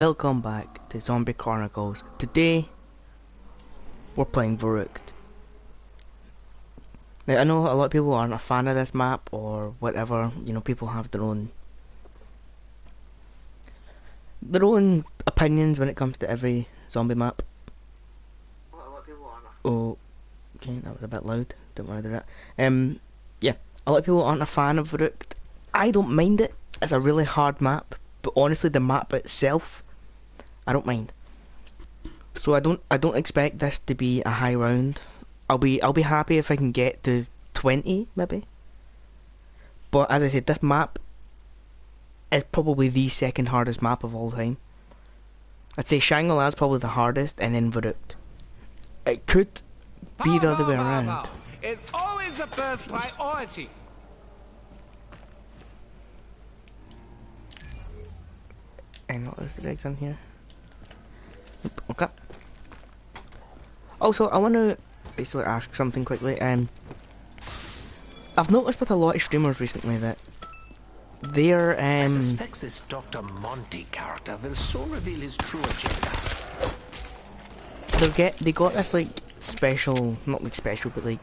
Welcome back to Zombie Chronicles. Today, we're playing Verrückt. Now, I know a lot of people aren't a fan of this map or whatever. You know, people have their own opinions when it comes to every zombie map. Oh, okay, that was a bit loud. Don't worry about that. Yeah, a lot of people aren't a fan of Verrückt. I don't mind it. It's a really hard map, but honestly, the map itself, I don't mind. So I don't expect this to be a high round. I'll be happy if I can get to 20 maybe. But as I said, this map is probably the second hardest map of all time. I'd say Shangri-La is probably the hardest, and then Verrückt. It could be the other way around. It's always the first priority. And what is the eggs on here? Okay. Also, I want to basically ask something quickly. I've noticed with a lot of streamers recently that they're I suspect this Dr. Monty character will soon reveal his true agenda. they got this like special, not like special, but like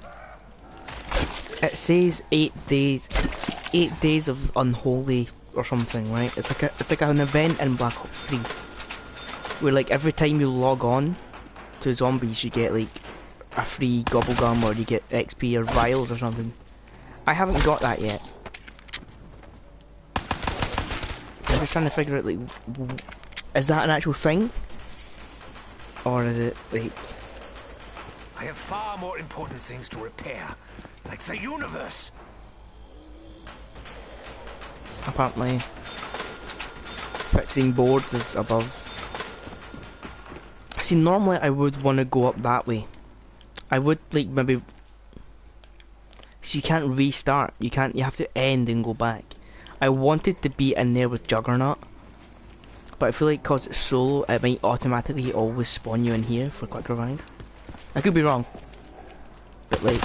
it says 8 days of unholy or something, right? It's like an event in Black Ops 3 where like every time you log on to zombies you get like a free gobblegum or you get XP or vials or something. I haven't got that yet. So I'm just trying to figure out like, is that an actual thing? Or is it like... I have far more important things to repair, like the universe. Apparently fixing boards is above. See, normally I would want to go up that way. I would like maybe... So you can't restart. You have to end and go back. I wanted to be in there with Juggernaut, but I feel like because it's solo, it might automatically always spawn you in here for quick revive. I could be wrong, but like,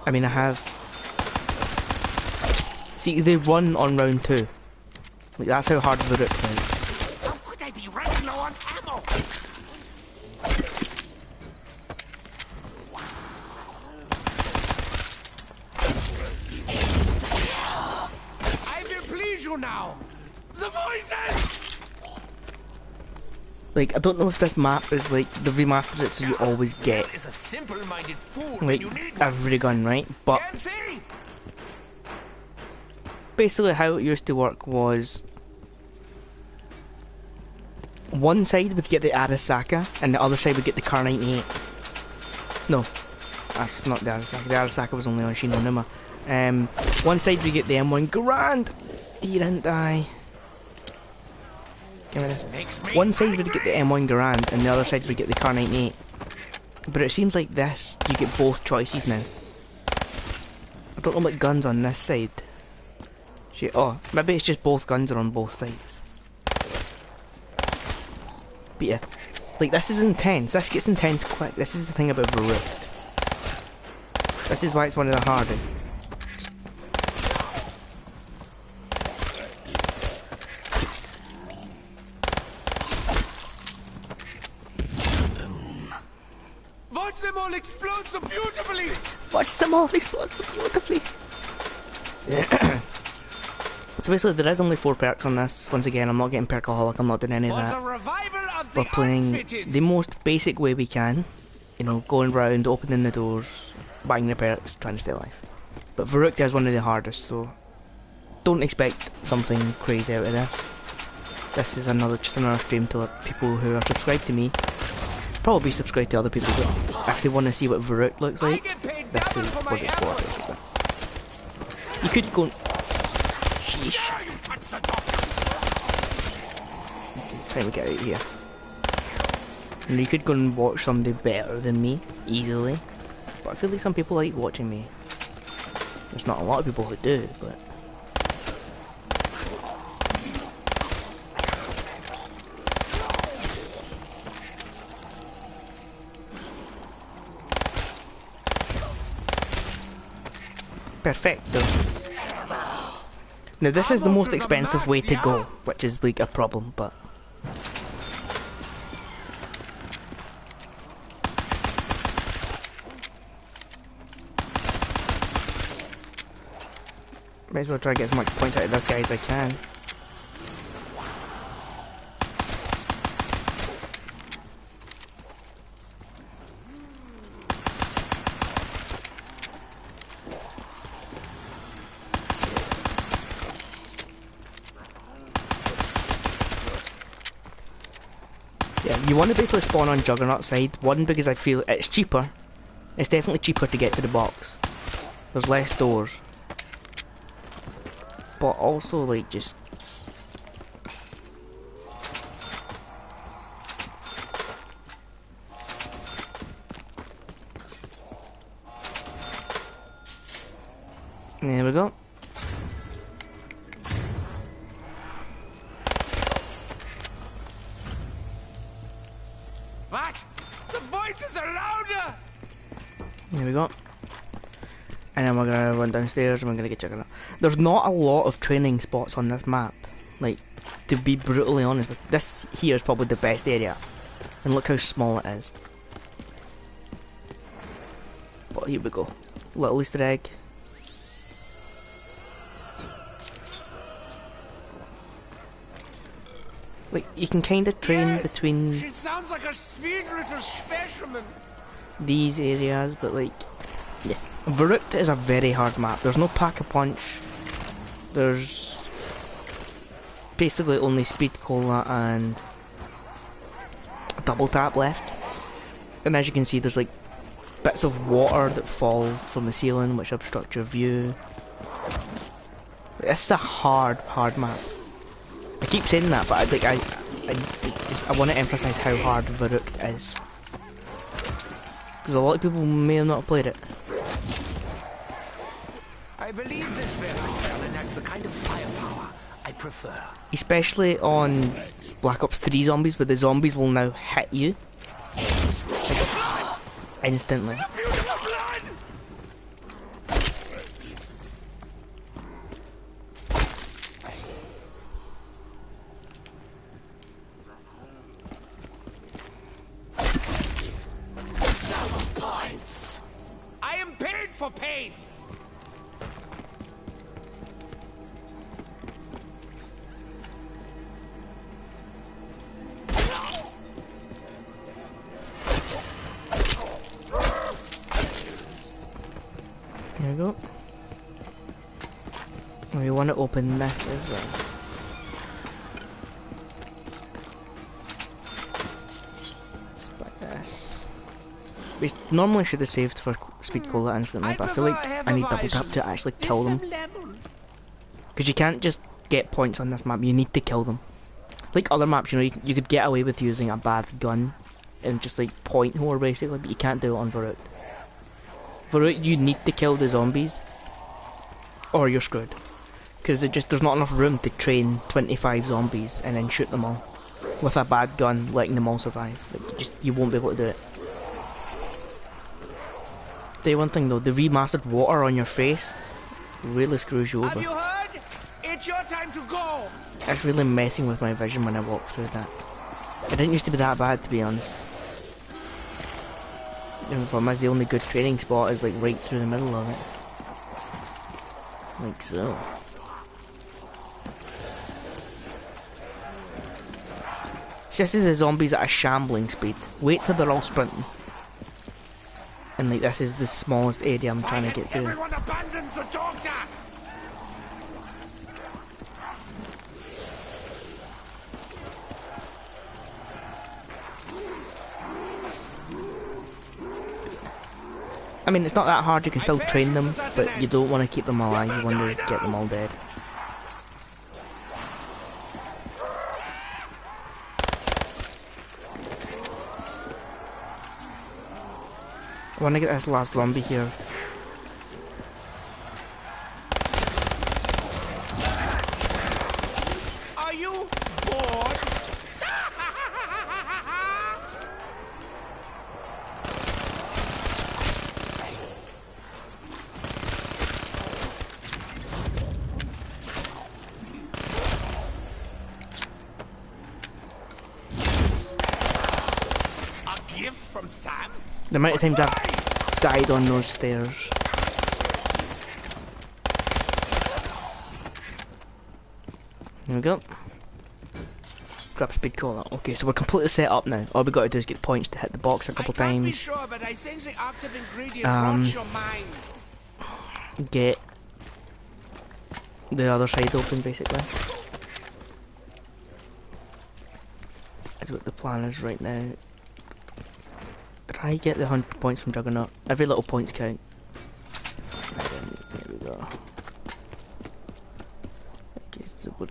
I mean, I have. See, they run on round 2. Like that's how hard the route is. How could I be running low on ammo? I will please you now. The voices. Like, I don't know if this map is like the remastered it so you always get Is a simple-minded fool like when you need one. every gun, right? But Can't see. basically how it used to work was one side would get the Arasaka and the other side would get the Car 98. No, that's not the Arasaka. The Arasaka was only on Numa. One side would get the M1 Grand. He didn't die. Give me this. One side would get the M1 Grand and the other side would get the Car 98. But it seems like this, you get both choices now. I don't know about guns on this side. Shit, oh, maybe it's just both guns are on both sides. But yeah, like this is intense. This gets intense quick. This is the thing about Verrückt. This is why it's one of the hardest. Watch them all explode so beautifully. Watch them all explode so beautifully. So basically there is only 4 perks on this. Once again, I'm not getting perkaholic, I'm not doing any of Was a that. revival of We're the playing unfittest. the most basic way we can. You know, going round, opening the doors, buying the perks, trying to stay alive. But Verrückt is one of the hardest, so don't expect something crazy out of this. This is just another stream to let people who are subscribed to me probably subscribe to other people, but if they want to see what Verrückt looks I like, get paid this double is for what my it's for, effort. basically. You could go... Sheesh. Dare you touch the doctor? Time to get out of here. And you could go and watch somebody better than me, easily. But I feel like some people like watching me. There's not a lot of people who do, but... Perfecto. Now this is the Ammo most to the expensive max, way to yeah? go, which is like a problem, but... Might as well try to get as much points out of this guy as I can. Yeah, you want to basically spawn on Juggernaut side. One, because I feel it's cheaper. It's definitely cheaper to get to the box. There's less doors. But also, like, just... There we go. What? The voices are louder! There we go. And then we're gonna run downstairs and we're gonna get Juggernaut. There's not a lot of training spots on this map. Like, to be brutally honest with you. This here is probably the best area. And look how small it is. But here we go. Little Easter egg. Like, you can kind of train Yes, between she sounds like a sweet little specimen. these areas, but like, yeah. Verrückt is a very hard map. There's no pack-a-punch. There's basically only speed cola and double tap left. And as you can see, there's like bits of water that fall from the ceiling which obstruct your view. This is a hard map. I keep saying that, but I want to emphasise how hard Verrückt is. Because a lot of people may have not played it. I believe this Verrückt enacts the kind of firepower I prefer. Especially on Black Ops 3 zombies, where the zombies will now hit you. Like, instantly. Beautiful blood! Points. I am paid for pain. There we go. We want to open this as well. Just like this. We normally should have saved for speed cola instantly, but I feel like I need double tap to actually kill them. Because you can't just get points on this map, you need to kill them. Like other maps, you know, you could get away with using a bad gun and just like point whore basically, but you can't do it on Verrückt. Verrückt, you need to kill the zombies, or you're screwed. Because there's not enough room to train 25 zombies and then shoot them all with a bad gun, letting them all survive. Like, you won't be able to do it. Tell you one thing though, the remastered water on your face really screws you over. Have you heard? It's your time to go. It's really messing with my vision when I walk through that. It didn't used to be that bad, to be honest. And the problem is the only good training spot is like right through the middle of it. Like so. This is the zombies at a shambling speed. Wait till they're all sprinting. And like this is the smallest area I'm trying to get through. Everyone abandons the dog tag. I mean, it's not that hard, you can still train them, but you don't want to keep them alive, you want to get them all dead. I want to get this last zombie here. Are you bored? from Sam. The amount of times I've died on those stairs. There we go. Grab speed cola. Okay, so we're completely set up now. All we got to do is get points to hit the box a couple I can't be times. sure, but I think the active ingredient rots your mind. Get the other side open, basically. That's what the plan is right now. Did I get the 100 points from Juggernaut? Every little points count. There we go. Okay, so where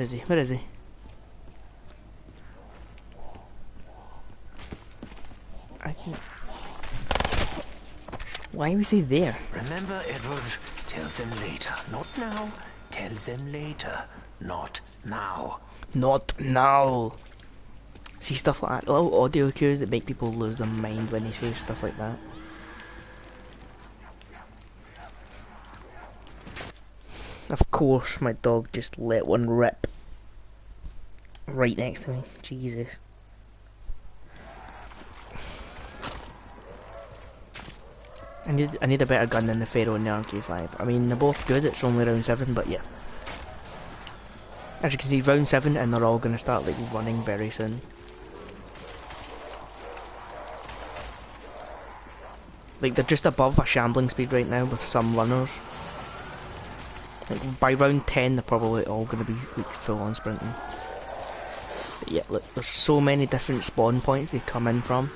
is he? Where is he? I can't. Why was he there? Remember, Edward, tells them later. Not now. Tells them later. Not now. Not now. See stuff like that. Little audio cues that make people lose their mind when he says stuff like that. Of course, my dog just let one rip. Right next to me. Jesus. I need a better gun than the Pharaoh and the RK5. I mean, they're both good, it's only round 7, but yeah. As you can see, round 7 and they're all going to start like running very soon. Like, they're just above a shambling speed right now with some runners. Like, by round 10 they're probably all going to be like full on sprinting. But yeah, look, there's so many different spawn points they come in from.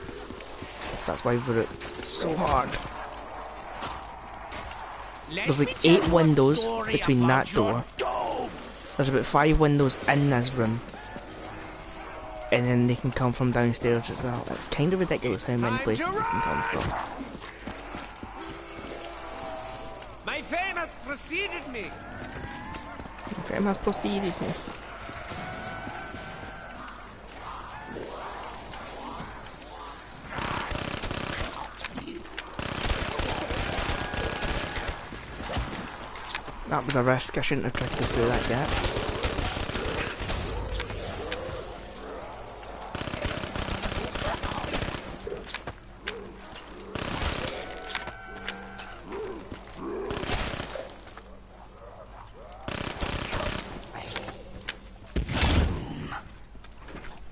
That's why Verrückt's so hard. There's like 8 windows between that door. There's about 5 windows in this room. And then they can come from downstairs as well. It's kind of ridiculous how many places they can come from. My fame has preceded me. My fame has preceded me. That was a risk, I shouldn't have tried to go through that gap.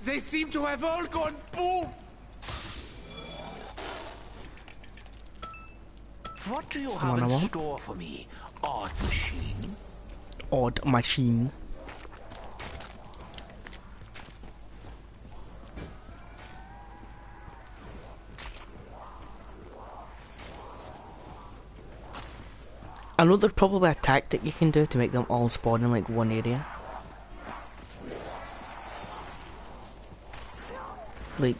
They seem to have all gone boom. What do you Someone have I in want? store for me, odd machine? Odd machine. I know there's probably a tactic you can do to make them all spawn in like one area. Like,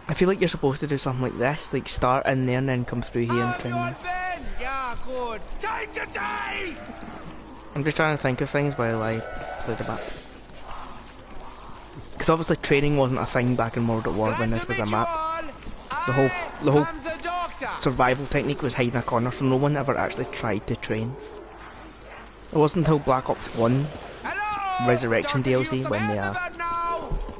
I feel like you're supposed to do something like this, like start in there and then come through here and try and... Yeah, good. Time to die! I'm just trying to think of things while I play the map. Because obviously training wasn't a thing back in World at War when this was a map. The whole survival technique was hide in a corner, so no one ever actually tried to train. It wasn't until Black Ops 1 Resurrection DLC when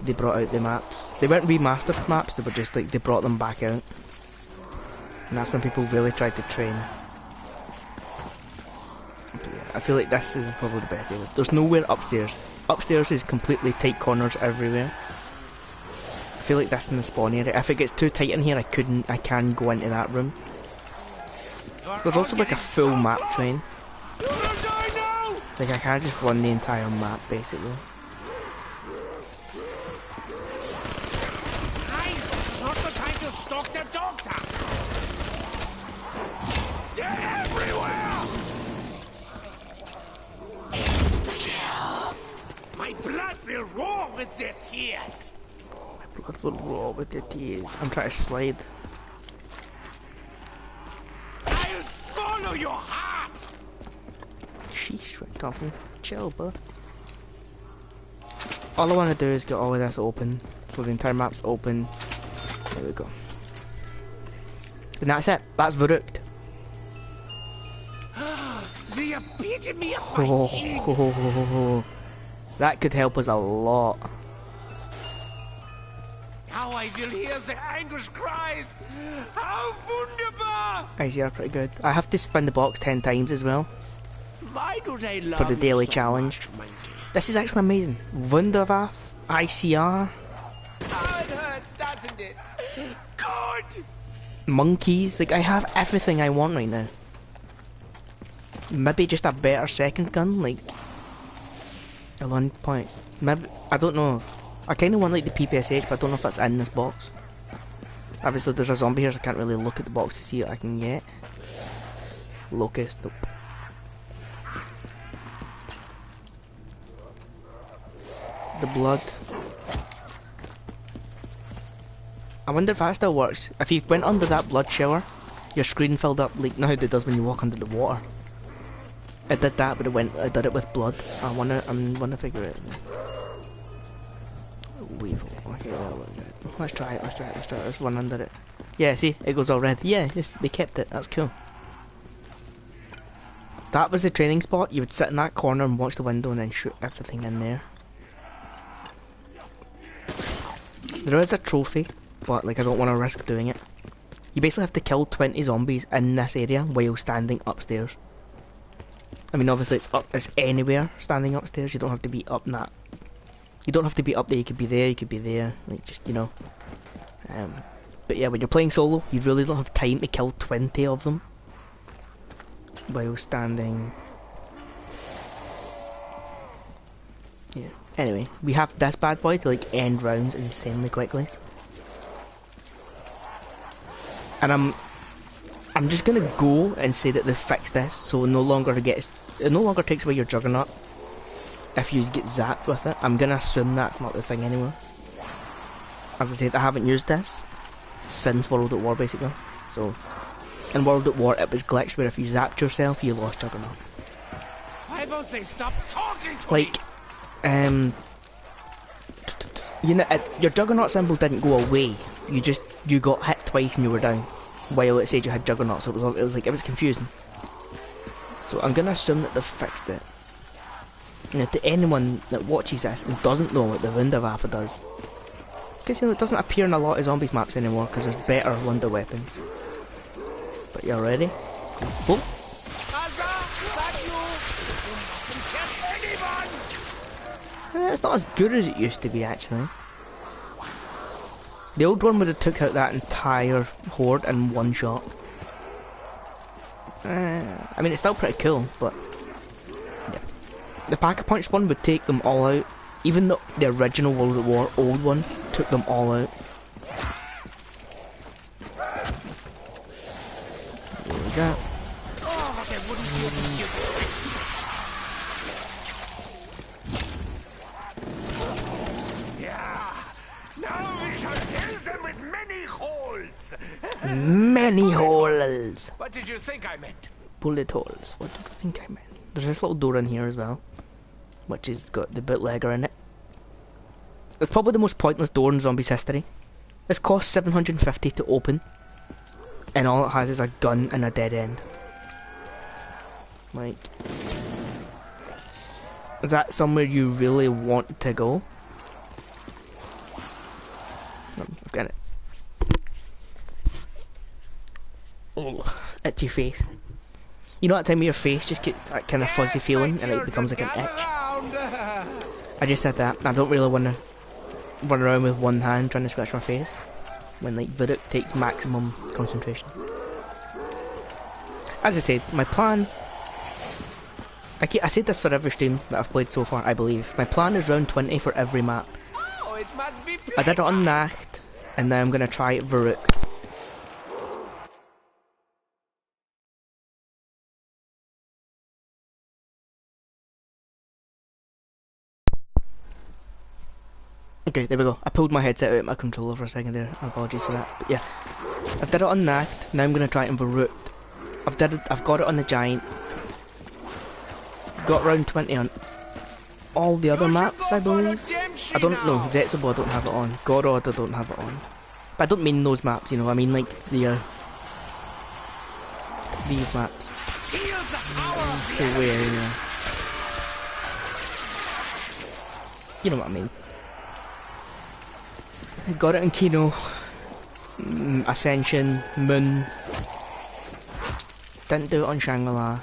they brought out the maps. They weren't remastered maps, they were just like, they brought them back out. And that's when people really tried to train. But yeah, I feel like this is probably the best area. There's nowhere upstairs. Upstairs is completely tight corners everywhere. I feel like that's in the spawn area. If it gets too tight in here, I can go into that room. There's also like a full map train. Like I can't just run the entire map basically. This is not the time to stalk the doctor. They're everywhere. My blood will roar with their tears. My blood will roar with their tears. I'm trying to slide. I'll swallow your heart. Sheesh, right off me. Chill, bud. All I want to do is get all of this open. So the entire map's open. There we go. And that's it. That's Verrückt. The epitome of Oh, my genius. oh, oh, oh, oh. That could help us a lot. Now I will hear the anguish cries. How wunderbar! Guys, you're pretty good. I have to spin the box 10 times as well Why do they love for the you daily so challenge. much, monkey? This is actually amazing. Wunderwaff, ICR, Oh, it hurts, doesn't it? Good! monkeys. Like, I have everything I want right now. Maybe just a better second gun, like 11 points. Maybe, I don't know. I kind of want like the PPSH, but I don't know if that's in this box. Obviously, there's a zombie here, so I can't really look at the box to see what I can get. Locust, nope. The blood. I wonder if that still works. If you went under that blood shower, your screen filled up like how it does when you walk under the water. It did that, but it did it with blood. I'm gonna figure it out. Weevil. Okay, well, let's try it. Let's run under it. Yeah, see, it goes all red. Yeah, they kept it. That's cool. That was the training spot. You would sit in that corner and watch the window and then shoot everything in there. There is a trophy, but like I don't want to risk doing it. You basically have to kill 20 zombies in this area while standing upstairs. I mean, obviously it's anywhere standing upstairs. You don't have to be up in that. You don't have to be up there. You could be there. You could be there. Like just But yeah, when you're playing solo, you really don't have time to kill 20 of them while standing. Yeah. Anyway, we have this bad boy to like end rounds insanely quickly. And I'm just gonna go and say that they fixed this, so it no longer takes away your juggernaut if you get zapped with it. I'm gonna assume that's not the thing anymore. As I said, I haven't used this since World at War basically. So in World at War it was glitched where if you zapped yourself you lost juggernaut. Why won't they stop talking to Like me? You know, your juggernaut symbol didn't go away. You got hit twice and you were down. While it said you had juggernaut, so it was confusing. So I'm gonna assume that they've fixed it. You know, to anyone that watches this and doesn't know what the Wunderwaffe does, because it doesn't appear in a lot of zombies maps anymore because there's better wonder weapons. But you're ready? Boom. It's not as good as it used to be actually. The old one would have took out that entire horde in one shot. I mean, it's still pretty cool, but yeah. The Pack-a-Punch one would take them all out. Even though the original World at War old one took them all out. What was that? Oh, they wouldn't use it. Now we shall fill them with many holes. Many holes! What did you think I meant? Bullet holes. What did you think I meant? There's this little door in here as well, which has got the bootlegger in it. It's probably the most pointless door in Zombies history. This costs 750 to open, and all it has is a gun and a dead end. Like, is that somewhere you really want to go? I've got it. Oh, itchy face. You know that time where your face just gets that kind of fuzzy feeling and it becomes like an itch? I just had that. I don't really want to run around with one hand trying to scratch my face when like Verrückt takes maximum concentration. As I said, my plan... I said this for every stream that I've played so far, I believe. My plan is round 20 for every map. Oh, it must be I did it on Nacht, and now I'm going to try it Verrückt. Okay, there we go. I pulled my headset out of my controller for a second there. Apologies for that. But yeah, I did it on Nacht. Now I'm going to try it in Verrückt. I've got it on the Giant. Got round 20 on all the other maps, I believe. I don't know. Zetsubo I don't have it on. Gorod I don't have it on. But I don't mean those maps, you know. I mean like the these maps. So where, yeah. You know what I mean. I got it in Kino, Ascension, Moon. Didn't do it on Shangri-La.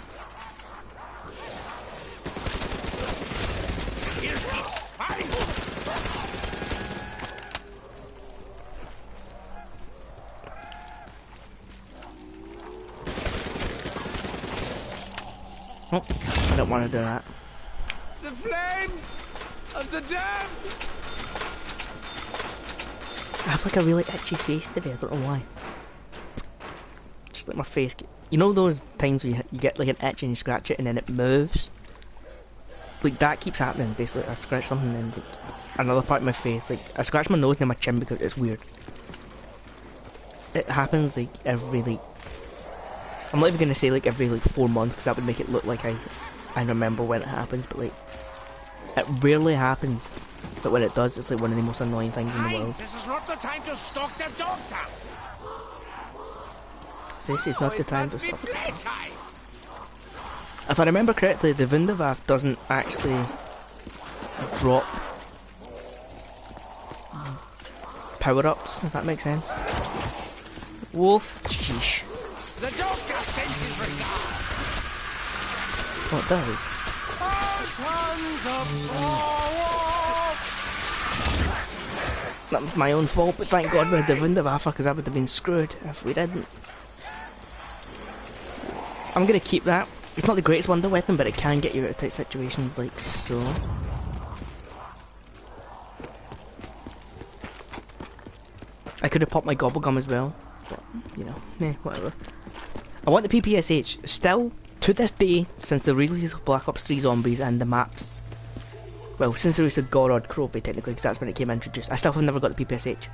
Oh, I don't want to do that. The flames of the dam! I have like a really itchy face today, I don't know why. Just like my face you know those times where you get like an itch and you scratch it and then it moves? Like that keeps happening, basically. I scratch something and then like another part of my face, like I scratch my nose and my chin because it's weird. It happens like every like, I'm not even gonna say like every like 4 months because that would make it look like I remember when it happens, but like it rarely happens. But when it does, it's like one of the most annoying things in the world. This is not the time to stalk the doctor. This is not the time to stop. Playtime. If I remember correctly, the Wunderwaffe doesn't actually drop power-ups, if that makes sense. Wolf, sheesh. The doctor sends his regards. Oh, it does. That was my own fault, but thank God we had the Wunderwaffe, because I would have been screwed if we didn't. I'm gonna keep that. It's not the greatest wonder weapon, but it can get you out of tight situations, like so. I could have popped my Gobblegum as well, but, you know, whatever. I want the PPSH. Still, to this day, since the release of Black Ops 3 Zombies and the maps, well, since the release of Gorod Krope, technically, because that's when it came introduced, I still have never got the PPSH.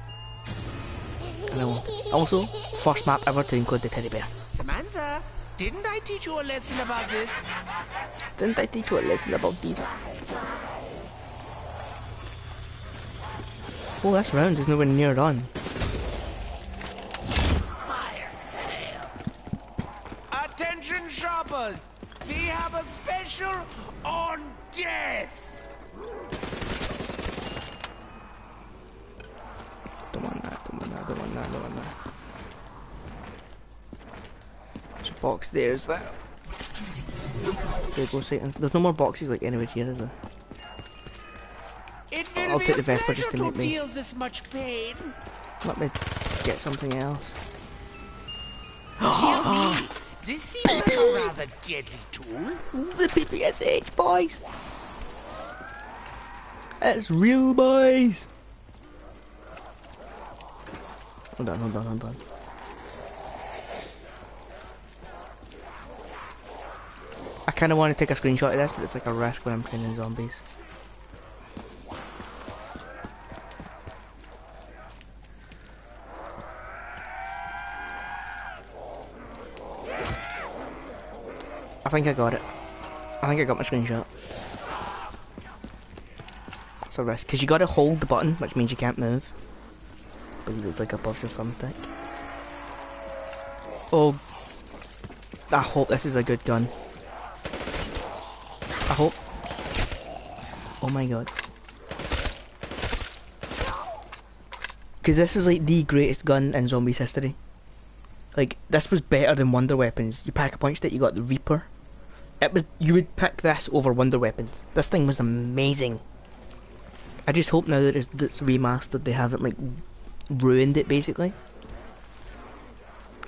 And I will. Also, first map ever to include the teddy bear. Samantha, didn't I teach you a lesson about this? Didn't I teach you a lesson about these? Oh, this round is nowhere near done. Attention shoppers! We have a special on death! Don't want that, don't want that, don't want that, don't want that. There's a box there as well. There you go, Satan. There's no more boxes like anywhere here, is there? I'll take the Vesper just to make me... This much pain. Let me get something else. Dear me, this seems like a rather deadly tool. The PPSH, boys! It's real, boys! Hold on, hold on, hold on. I kinda want to take a screenshot of this, but it's like a risk when I'm training zombies. I think I got it. I think I got my screenshot. It's a risk, because you gotta hold the button, which means you can't move. Because it's like above your thumbstick. Oh, I hope this is a good gun. I hope. Oh my god. Because this was like the greatest gun in Zombies history. Like, this was better than Wonder Weapons. You pack a punch that you got the Reaper. It was, you would pick this over Wonder Weapons. This thing was amazing. I just hope now that it's remastered they haven't like ruined it basically.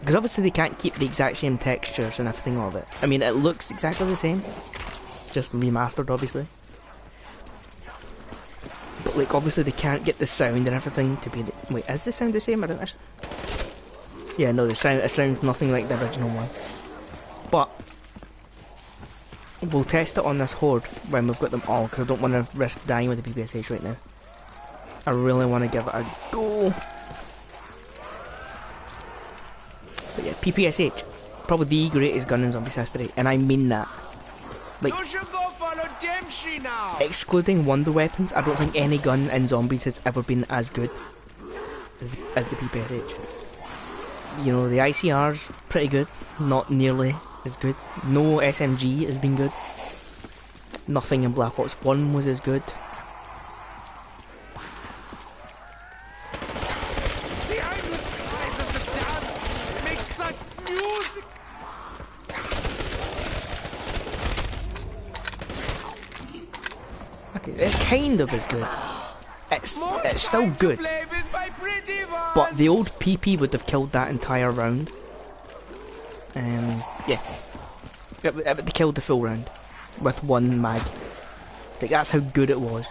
Because obviously they can't keep the exact same textures and everything of it. I mean, it looks exactly the same. Just remastered obviously. But like obviously they can't get the sound and everything to be the... Wait, is the sound the same? I don't actually... Yeah, no, it sounds nothing like the original one. But we'll test it on this horde when we've got them all, because I don't want to risk dying with the PPSH right now. I really want to give it a go. But yeah, PPSH, probably the greatest gun in Zombies history, and I mean that. Like, You should go follow Dempsey now. excluding Wonder Weapons, I don't think any gun in Zombies has ever been as good as the PPSH. You know, the ICR's pretty good, not nearly as good. No SMG has been good. Nothing in Black Ops 1 was as good. Okay, it's kind of as good. It's still Time to good, play with my pretty one. but the old PP would have killed that entire round. Yeah. It would have killed the full round with one mag. Like, that's how good it was.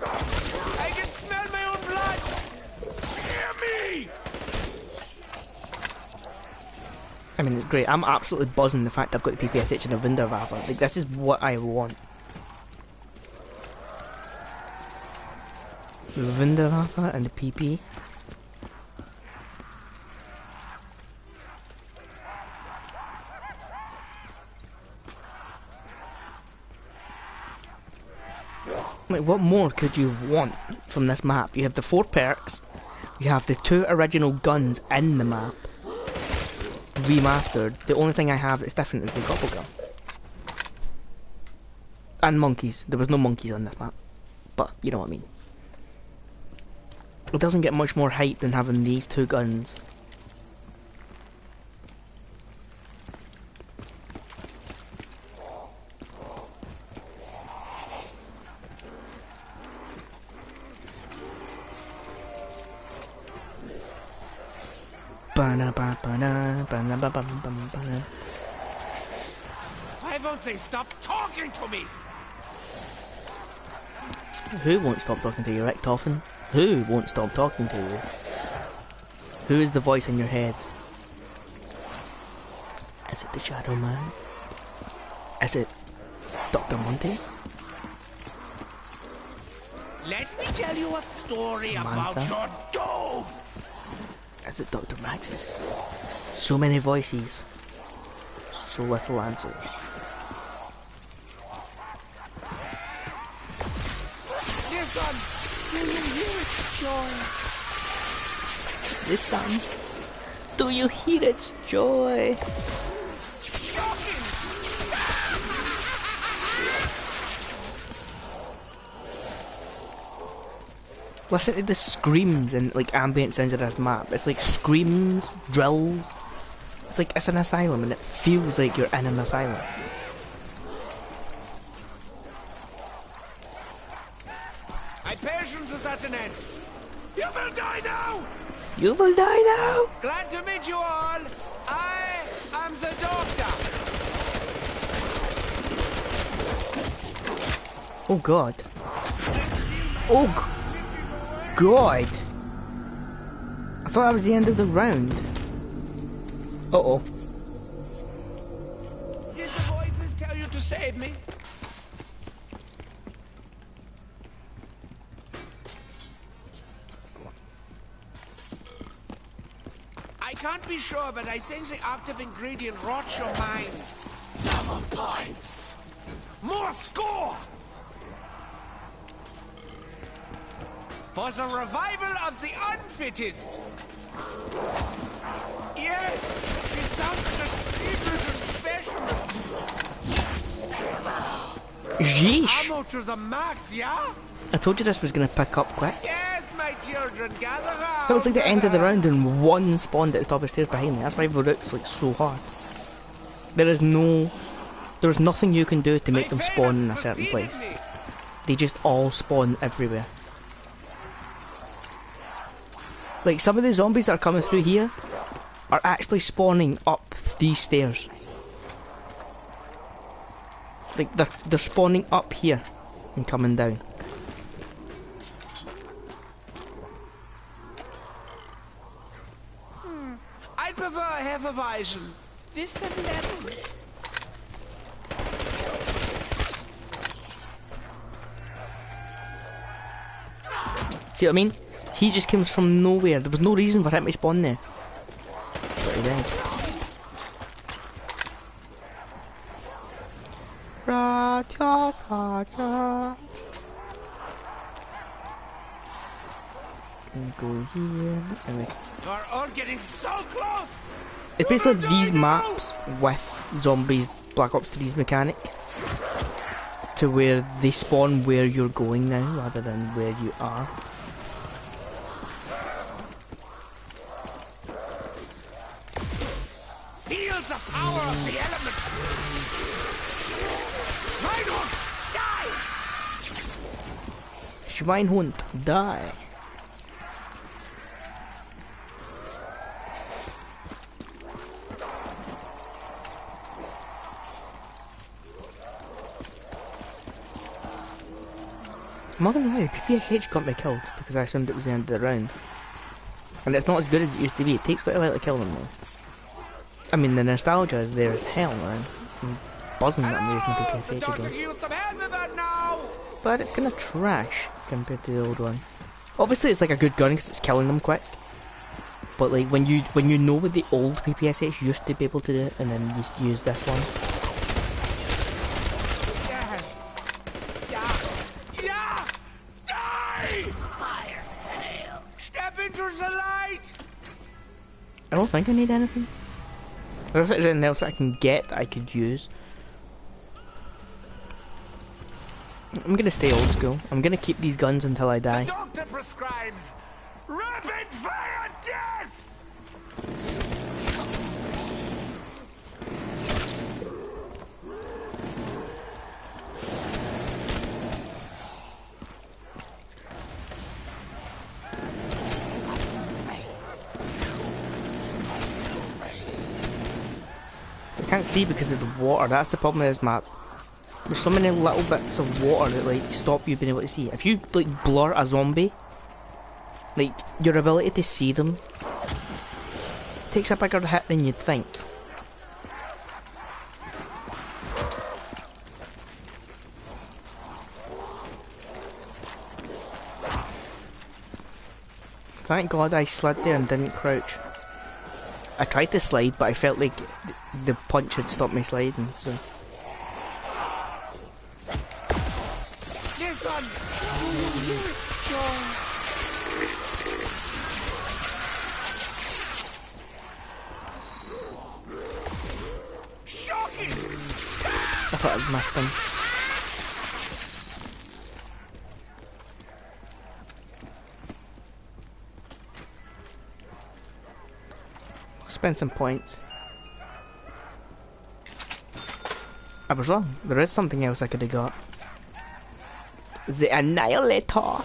I can smell my own blood. Hear me. I mean, it's great. I'm absolutely buzzing the fact I've got the PPSH and a Wunderwaffe. Like, this is what I want. The Wunderwaffe and the PP. Like, what more could you want from this map? You have the 4 perks, you have the 2 original guns in the map, remastered. The only thing I have that's different is the gobble gun. And monkeys. There was no monkeys on this map, but you know what I mean. It doesn't get much more hype than having these 2 guns. Why won't they stop talking to me? Who won't stop talking to you, Richtofen? Who won't stop talking to you? Who is the voice in your head? Is it the Shadow Man? Is it Dr. Monty? Let me tell you a story about Samantha? your dog. Is it Dr. Maxis? So many voices, so little answers. Listen, do you hear its joy? Listen, do you hear its joy? Shocking! Listen to the screams and like ambient sounds of this map. It's like screams, drills. It's like it's an asylum and it feels like you're in an asylum. My patience is at an end. You will die now! You will die now! Glad to meet you all. I am the doctor. Oh god. Oh god! I thought that was the end of the round. Uh-oh. Did the voices tell you to save me? I can't be sure, but I think the active ingredient rots your mind. Double points. More score! For the revival of the unfittest. Yes, she sounds like a sleeper specimen. Jeesh! Ammo to the max, yeah? I told you this was gonna pick up quick. Yes, my children, gather round. That was like the end of the round and one spawned at the top of the stairs behind me. That's why Verrückt's like so hard. There's nothing you can do to make them spawn in a certain place. They just all spawn everywhere. Like some of the zombies that are coming through here are actually spawning up these stairs. Like they're spawning up here and coming down. I'd prefer a Hefeweizen. This and lemon. See what I mean? He just comes from nowhere. There was no reason for him to spawn there. But he did. And go here and like You're all getting so close. it's basically these maps with zombies Black Ops 3's mechanic to where they spawn where you're going now rather than where you are. Feel the power of the elements. Schweinhund, die! Schweinhund, die. I'm not gonna lie, PPSH got me killed because I assumed it was the end of the round. And it's not as good as it used to be. It takes quite a while to kill them though. I mean, the nostalgia is there as hell, man. I'm buzzing that I'm using the PPSH again. But it's kind of trash compared to the old one. Obviously, it's like a good gun because it's killing them quick. But like when you know what the old PPSH used to be able to do, and then you just use this one. Yes. Yeah. Die. Fire fail. Step into the light. I don't think I need anything. Or if there's anything else I can get, I could use. I'm gonna stay old school. I'm gonna keep these guns until I die. The doctor prescribes rapid fire death. So I can't see because of the water. That's the problem with this map. There's so many little bits of water that like stop you being able to see. If you like blur a zombie, like your ability to see them takes a bigger hit than you'd think. Thank God I slid there and didn't crouch. I tried to slide, but I felt like the punch had stopped me sliding, so... Listen! Shocking! I thought I'd missed him. Spend some points. I was wrong. There is something else I could have got. The Annihilator.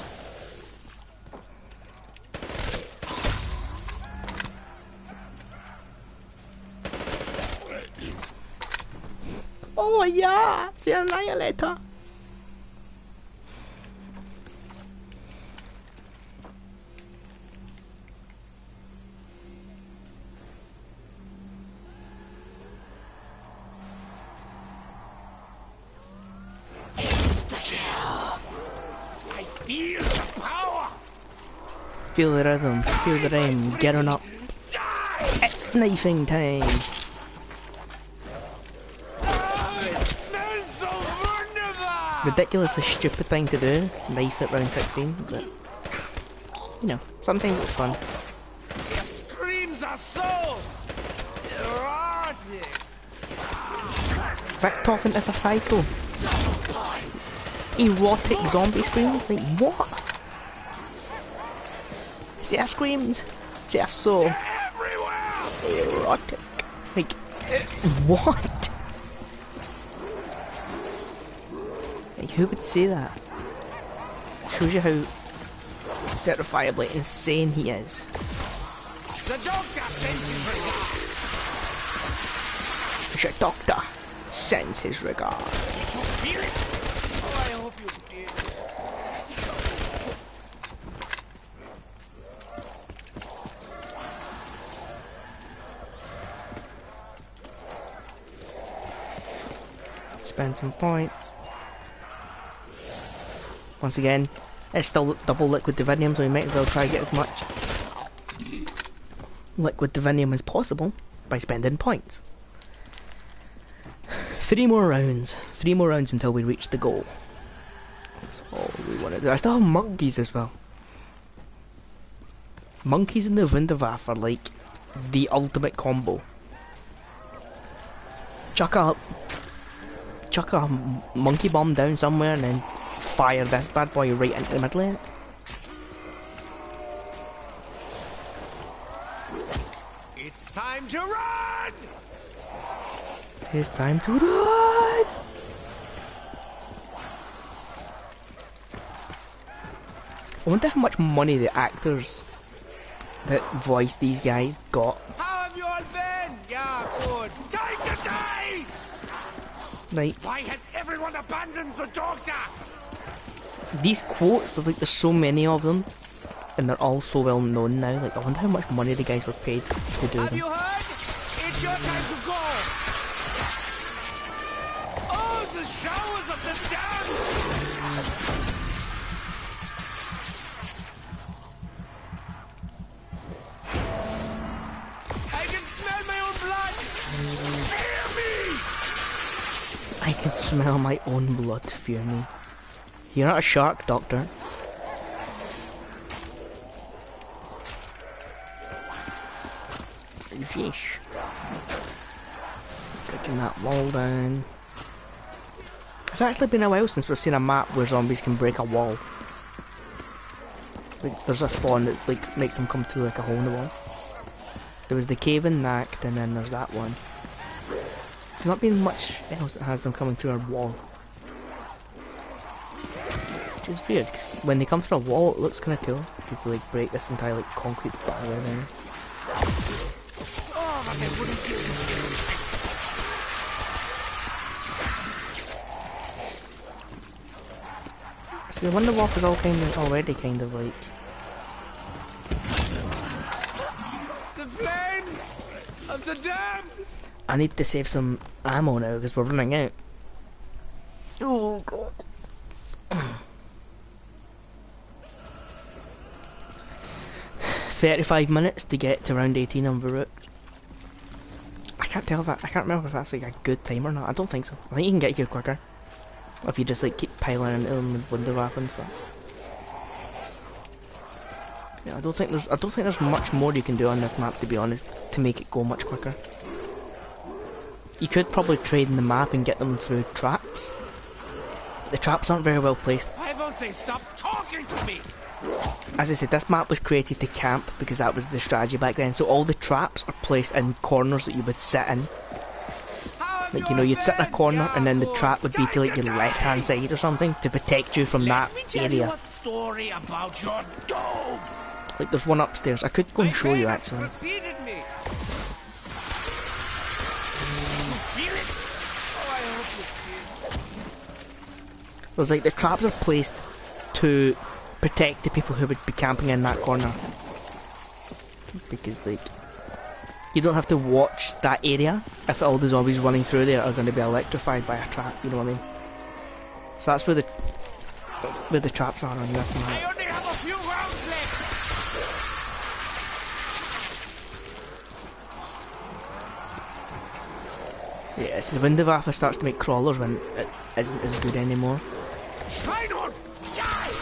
Oh yeah, it's the Annihilator. Feel the power! Feel the rhythm, feel the rain, get on up. Die! It's knifing time! Smells so wunderbar! Ridiculously stupid thing to do, knife at round 16, but... You know, sometimes it's fun. Your screams are so... erotic! Richtofen is a psycho. Erotic zombie screams? Like, what? Their screams? They're so... Everywhere! erotic. Like, what? Like, who would say that? Shows you how certifiably insane he is. The doctor sends his regards. The doctor sends his regards. Did you feel it? Oh, I hope you did. Spend some points. Once again, it's still double liquid divinium, so we might as well try to get as much liquid divinium as possible by spending points. 3 more rounds. 3 more rounds until we reach the goal. That's all we want to do. I still have monkeys as well. Monkeys and the Wunderwaffe are like the ultimate combo. Chuck a monkey bomb down somewhere and then fire this bad boy right into the middle of it. It's time to run! It's time to run! I wonder how much money the actors that voiced these guys got. How have you all been? Yeah, good. Time to die! Right, Why has everyone abandoned the doctor? these quotes, there's so many of them, and they're all so well known now. Like, I wonder how much money the guys were paid to do Have them. you heard? It's your time to go. Oh, the showers of the damned! I can smell my own blood. Fear me! I can smell my own blood, fear me. You're not a shark, Doctor. Yeesh. Breaking that wall down. It's actually been a while since we've seen a map where zombies can break a wall. Like, there's a spawn that like makes them come through like a hole in the wall. There was the cave in Nact, and then there's that one. There's not been much else that has them coming through a wall. Which is weird, because when they come through a wall it looks kind of cool. Because they like break this entire like concrete barrier there. Oh, but they wouldn't give me. So the Wonder Walk is all already kind of like... The flames of the dam! I need to save some ammo now because we're running out. Oh god. 35 minutes to get to round 18 on Verrückt. I can't remember if that's like a good time or not. I don't think so. I think you can get here quicker. If you just like keep piling into them with Wunderwaffe and stuff. Yeah, I don't think there's much more you can do on this map, to be honest, to make it go much quicker. You could probably trade in the map and get them through traps. The traps aren't very well placed. Why won't they stop talking to me? As I said, this map was created to camp because that was the strategy back then. So all the traps are placed in corners that you would sit in. Like, you know, you'd sit in a corner and then the trap would be to like your left hand side or something to protect you from that area. Story about your dog. Like there's one upstairs. I could go and show you actually. Preceded me. Did you feel it? Oh, I hope you feel it. There's like the traps are placed to protect the people who would be camping in that corner. Because like you don't have to watch that area if all the zombies running through there are going to be electrified by a trap, you know what I mean? So that's where the traps are on this I map. only have a few rounds left. Yeah, so the Wunderwaffe starts to make crawlers when it isn't as good anymore. Schweinhund, die!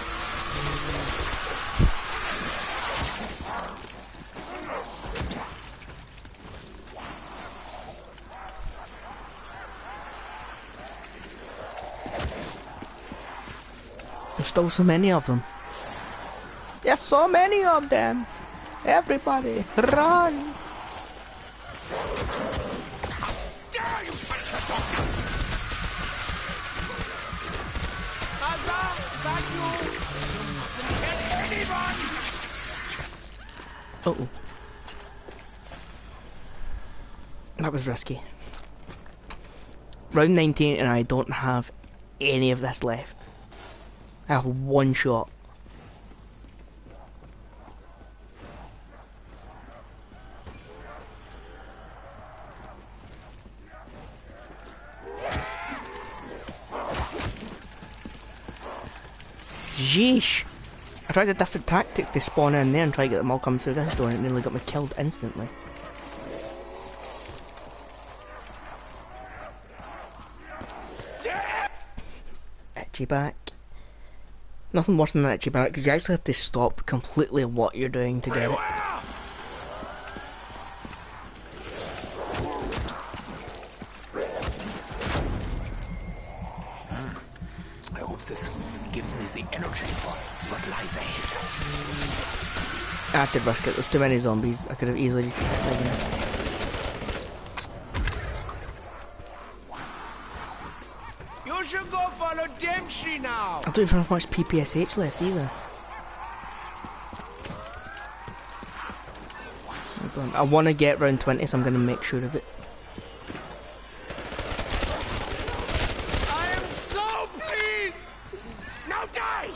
There's still so many of them. There's so many of them! Everybody, run! Dare you touch the doctor? Hazard, is that you? You mustn't tell anyone! Uh-oh. That was risky. Round 19 and I don't have any of this left. I have one shot. Yeesh! I tried a different tactic to spawn in there and try to get them all come through this door and it nearly got me killed instantly. Itchy back. Nothing worse than an itchy back because you actually have to stop completely what you're doing to get it. I hope this gives me the energy for what lies ahead. I had to risk it, there's too many zombies. I could have easily just kept digging. You should go follow Dempsey now. I don't even have much PPSH left either. I want to get round 20, so I'm going to make sure of it. I am so pleased! Now die!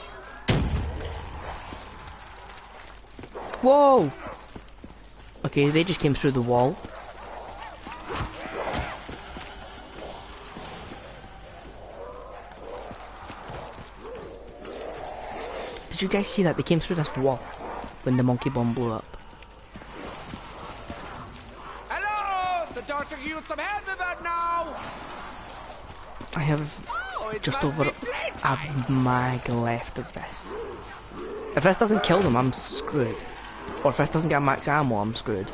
Whoa! Okay, they just came through the wall. Did you guys see that? They came through this wall when the monkey bomb blew up. Hello! The doctor can use some help with that now! I have Oh, it just must over be playtime. a mag left of this. If this doesn't kill them, I'm screwed. Or if this doesn't get max ammo, I'm screwed.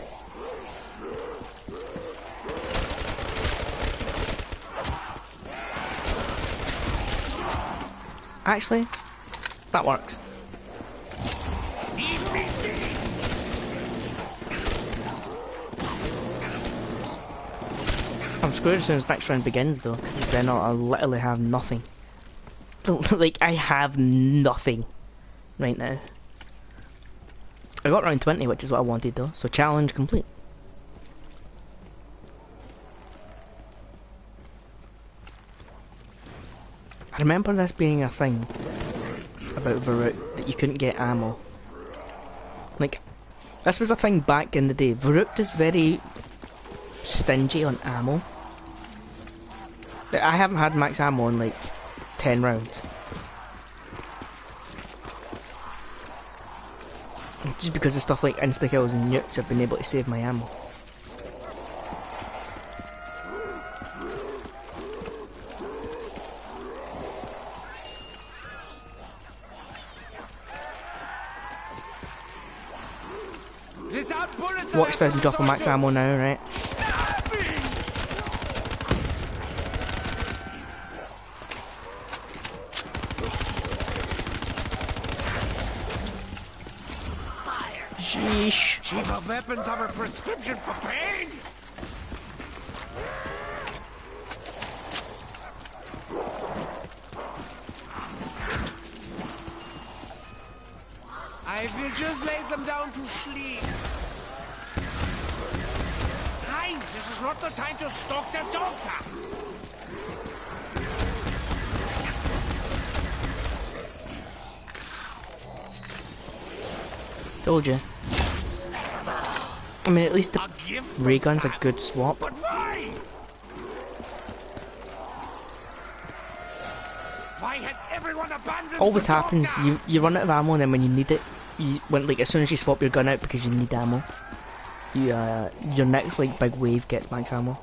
Actually, that works. I'm screwed as soon as next round begins though, because then I'll literally have nothing. Like, I have nothing right now. I got round 20, which is what I wanted though, so challenge complete. I remember this being a thing about Verrückt, that you couldn't get ammo. Like, this was a thing back in the day. Verrückt is very stingy on ammo. Like, I haven't had max ammo in like 10 rounds. Just because of stuff like insta-kills and nukes, I've been able to save my ammo. Watch them drop a max ammo now, right? Sheesh. Chief of weapons have a prescription for pain? I will just lay them down to sleep. Heinz, this is not the time to stalk the doctor. Told you. I mean, at least the ray gun's a good swap. But why? Why has everyone abandoned Always the happens. doctor? You run out of ammo, and then when you need it, like as soon as you swap your gun out because you need ammo, your next like big wave gets max ammo.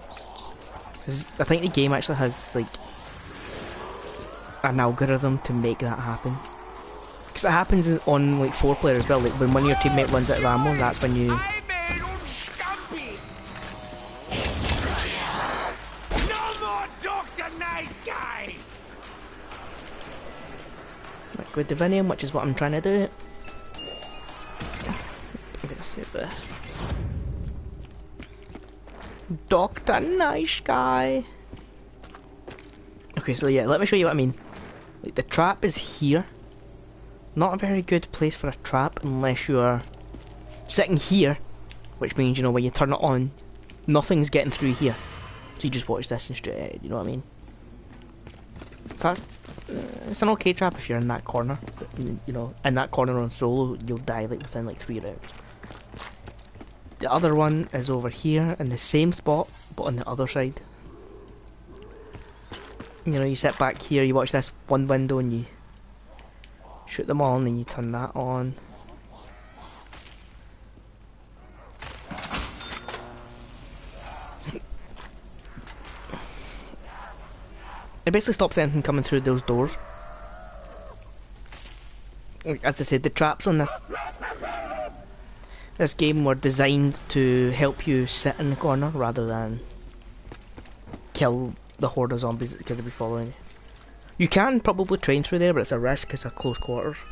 'Cause I think the game actually has like an algorithm to make that happen. Because it happens on like 4 player as well. Like when one of your teammate runs out of ammo, that's when you. I made Scampi. No more Dr. Night Guy. Liquid Divinium, which is what I'm trying to do. I'm gonna save this. Dr. Nice Guy. Okay, so yeah, let me show you what I mean. Like the trap is here. Not a very good place for a trap unless you're sitting here, which means, you know, when you turn it on, nothing's getting through here. So you just watch this and straight ahead, you know what I mean? So that's, it's an okay trap if you're in that corner. But, you know, in that corner on solo, you'll die like within like 3 rounds. The other one is over here in the same spot, but on the other side. You know, you sit back here, you watch this one window and you shoot them all and then you turn that on. It basically stops anything coming through those doors. As I said, the traps on this game were designed to help you sit in the corner rather than kill the horde of zombies that could be following you. You can probably train through there, but it's a risk, it's a close quarters.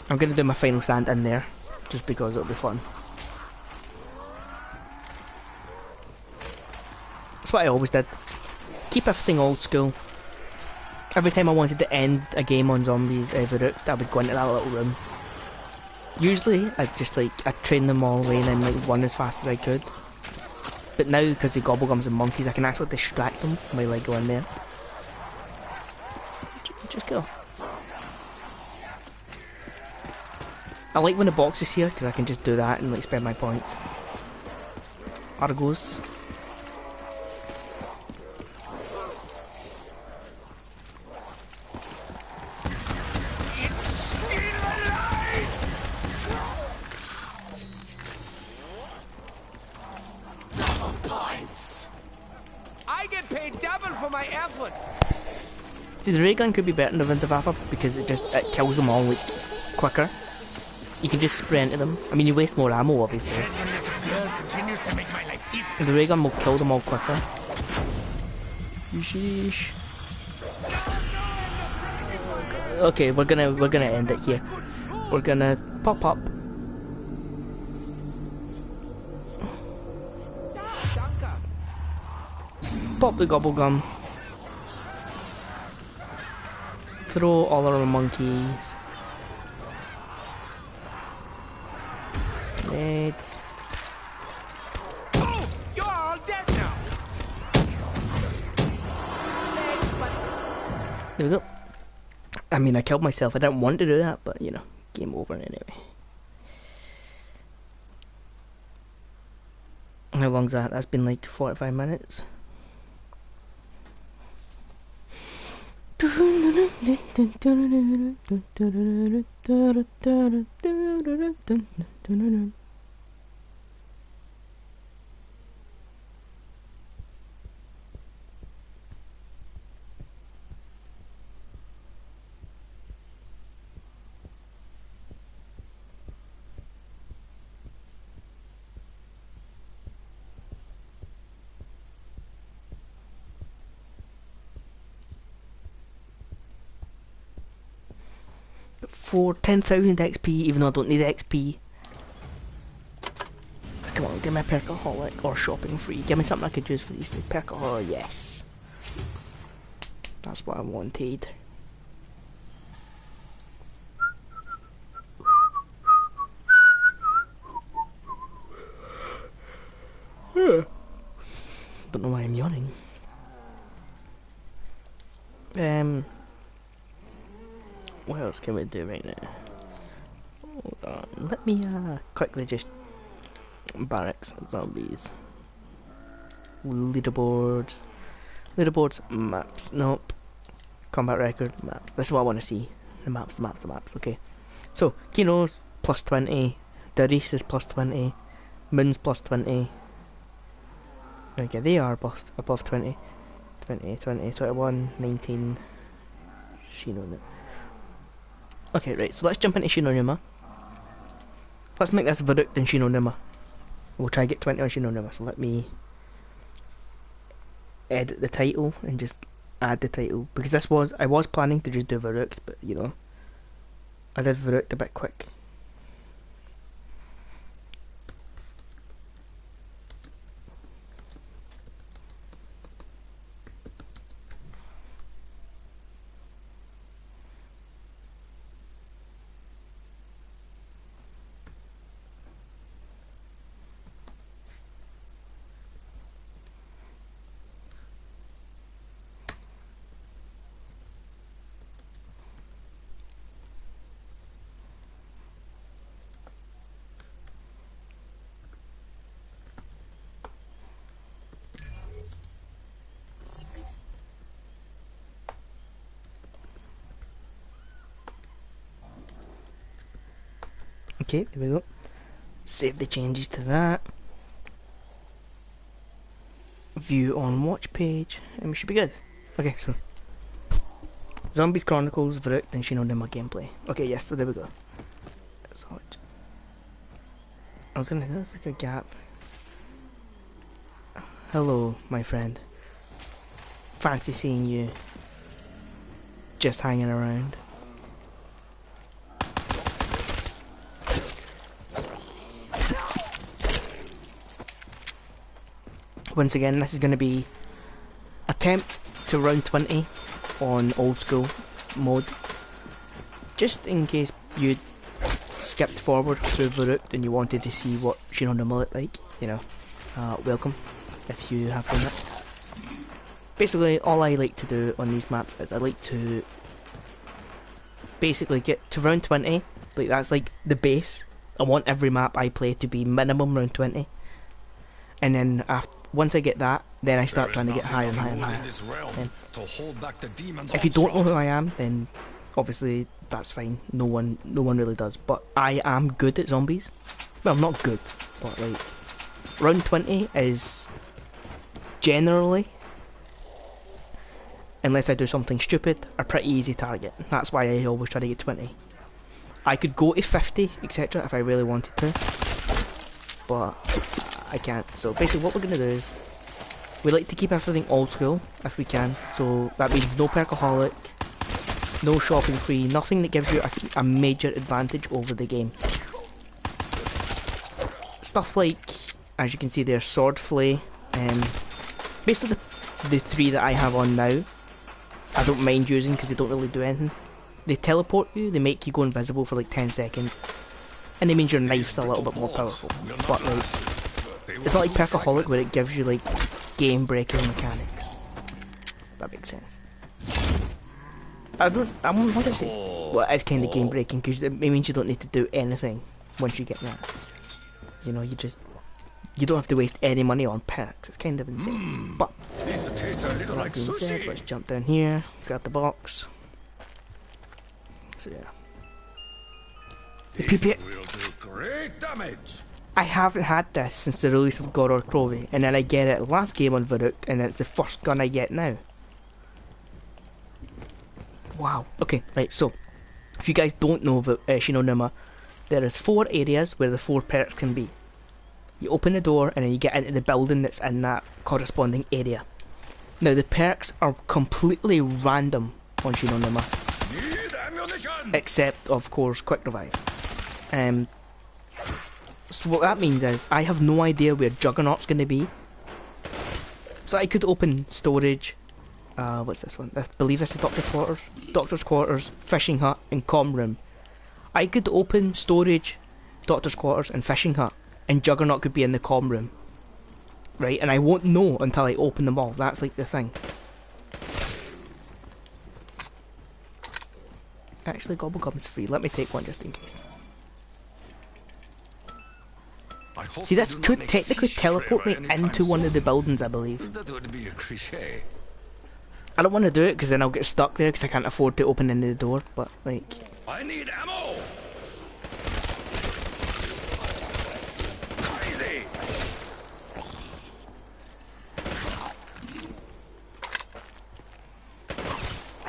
I'm gonna do my final stand in there, just because it'll be fun. That's what I always did. Keep everything old school. Every time I wanted to end a game on zombies, Verrückt, I would go into that little room. Usually, I'd train them all away and then like run as fast as I could. But now, because the gobblegums and monkeys, I can actually distract them by like going there. Just go. I like when the box is here because I can just do that and like spend my points. Argos. It's still alive! Double points! I get paid double for my effort! See, the ray gun could be better than the Winterwaffe because it kills them all like quicker. You can just sprint into them. I mean, you waste more ammo, obviously. And the ray gun will kill them all quicker. Sheesh. Okay, we're gonna end it here. We're gonna pop up. Pop the gobblegum. Throw all our monkeys. Nades. Oh, you're all dead now. There we go. I mean, I killed myself. I didn't want to do that, but you know, game over anyway. How long's that? That's been like 45 minutes. For 10,000 XP, even though I don't need XP. Come on, give me a perkaholic or shopping free. Give me something I could use for these two. Perkaholic, yes. That's what I wanted. Don't know why I'm yawning. What else can we do right now? Hold on, let me quickly just barracks zombies. Leaderboards, maps. Nope. Combat record, maps. This is what I want to see. The maps. Okay. So Kino's plus 20. Darius is plus 20. Moon's plus 20. Okay, they are above 20. 20, 21, 19. Shino. Okay, right, so let's jump into Numa. Let's make this Verrückt in Numa. We'll try to get 20 on Numa, so let me edit the title and just add the title. Because I was planning to just do Verrückt, but you know, I did Verrückt a bit quick. Okay, there we go. Save the changes to that. View on watch page, and we should be good. Okay, so Zombies Chronicles, Verrückt, and Numa gameplay. Okay, yes, so there we go. That's hot. There's like a gap. Hello, my friend. Fancy seeing you. Just hanging around. Once again, this is going to be attempt to round 20. on old school mode, just in case you skipped forward through Verrückt and you wanted to see what Numa looked like, you know, welcome if you have done that. Basically, all I like to do on these maps is I like to basically get to round 20, like that's like the base. I want every map I play to be minimum round 20, and then once I get that, then I start trying to get higher and higher and higher. If you don't know who I am, then obviously that's fine. No one really does. But I am good at zombies. Well, not good, but like round 20 is generally, unless I do something stupid, a pretty easy target. That's why I always try to get 20. I could go to 50, etc. if I really wanted to, but I can't. So basically what we're going to do is, we like to keep everything old school if we can. So that means no perkaholic, no shopping free, nothing that gives you a major advantage over the game. Stuff like, as you can see there, sword flay, basically the three that I have on now, I don't mind using because they don't really do anything. They teleport you, they make you go invisible for like 10 seconds, and it means your knife's a little bit more powerful. But like, it's not like Perkaholic where it gives you like game-breaking mechanics. That makes sense. I'm not gonna say, well, it is kind of game-breaking because it means you don't need to do anything once you get that. You know, you don't have to waste any money on perks. It's kind of insane. But that being said, let's jump down here, grab the box. So yeah. Will do great damage. I haven't had this since the release of Goror Krovi, and then I get it last game on Verrückt, and then it's the first gun I get now. Wow. Okay, right, so if you guys don't know Numa, there is 4 areas where the 4 perks can be. You open the door and then you get into the building that's in that corresponding area. Now the perks are completely random on Numa, except of course Quick Revive. So what that means is I have no idea where Juggernaut's going to be. So I could open storage. What's this one? I believe this is Doctor's Quarters, Fishing Hut, and Com Room. I could open storage, Doctor's Quarters, and Fishing Hut, and Juggernaut could be in the Com Room. Right, and I won't know until I open them all. That's like the thing. Actually, Gobblegum's free. Let me take one just in case. See, this could technically teleport me into one of the buildings, I believe. That would be a cliché. I don't want to do it because then I'll get stuck there because I can't afford to open into the door. But like, I need ammo. Crazy.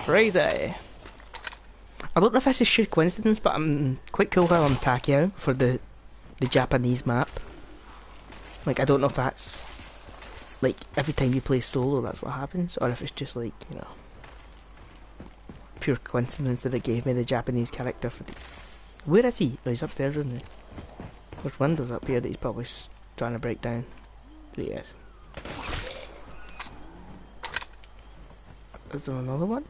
crazy. I don't know if this is sheer coincidence, but I'm quite cool how I'm Takeo for the Japanese map. Like, I don't know if that's like every time you play solo that's what happens, or if it's just like, you know, pure coincidence that it gave me the Japanese character for the... Where is he? Oh, he's upstairs, isn't he? There's windows up here that he's probably trying to break down. There he is. Is there another one?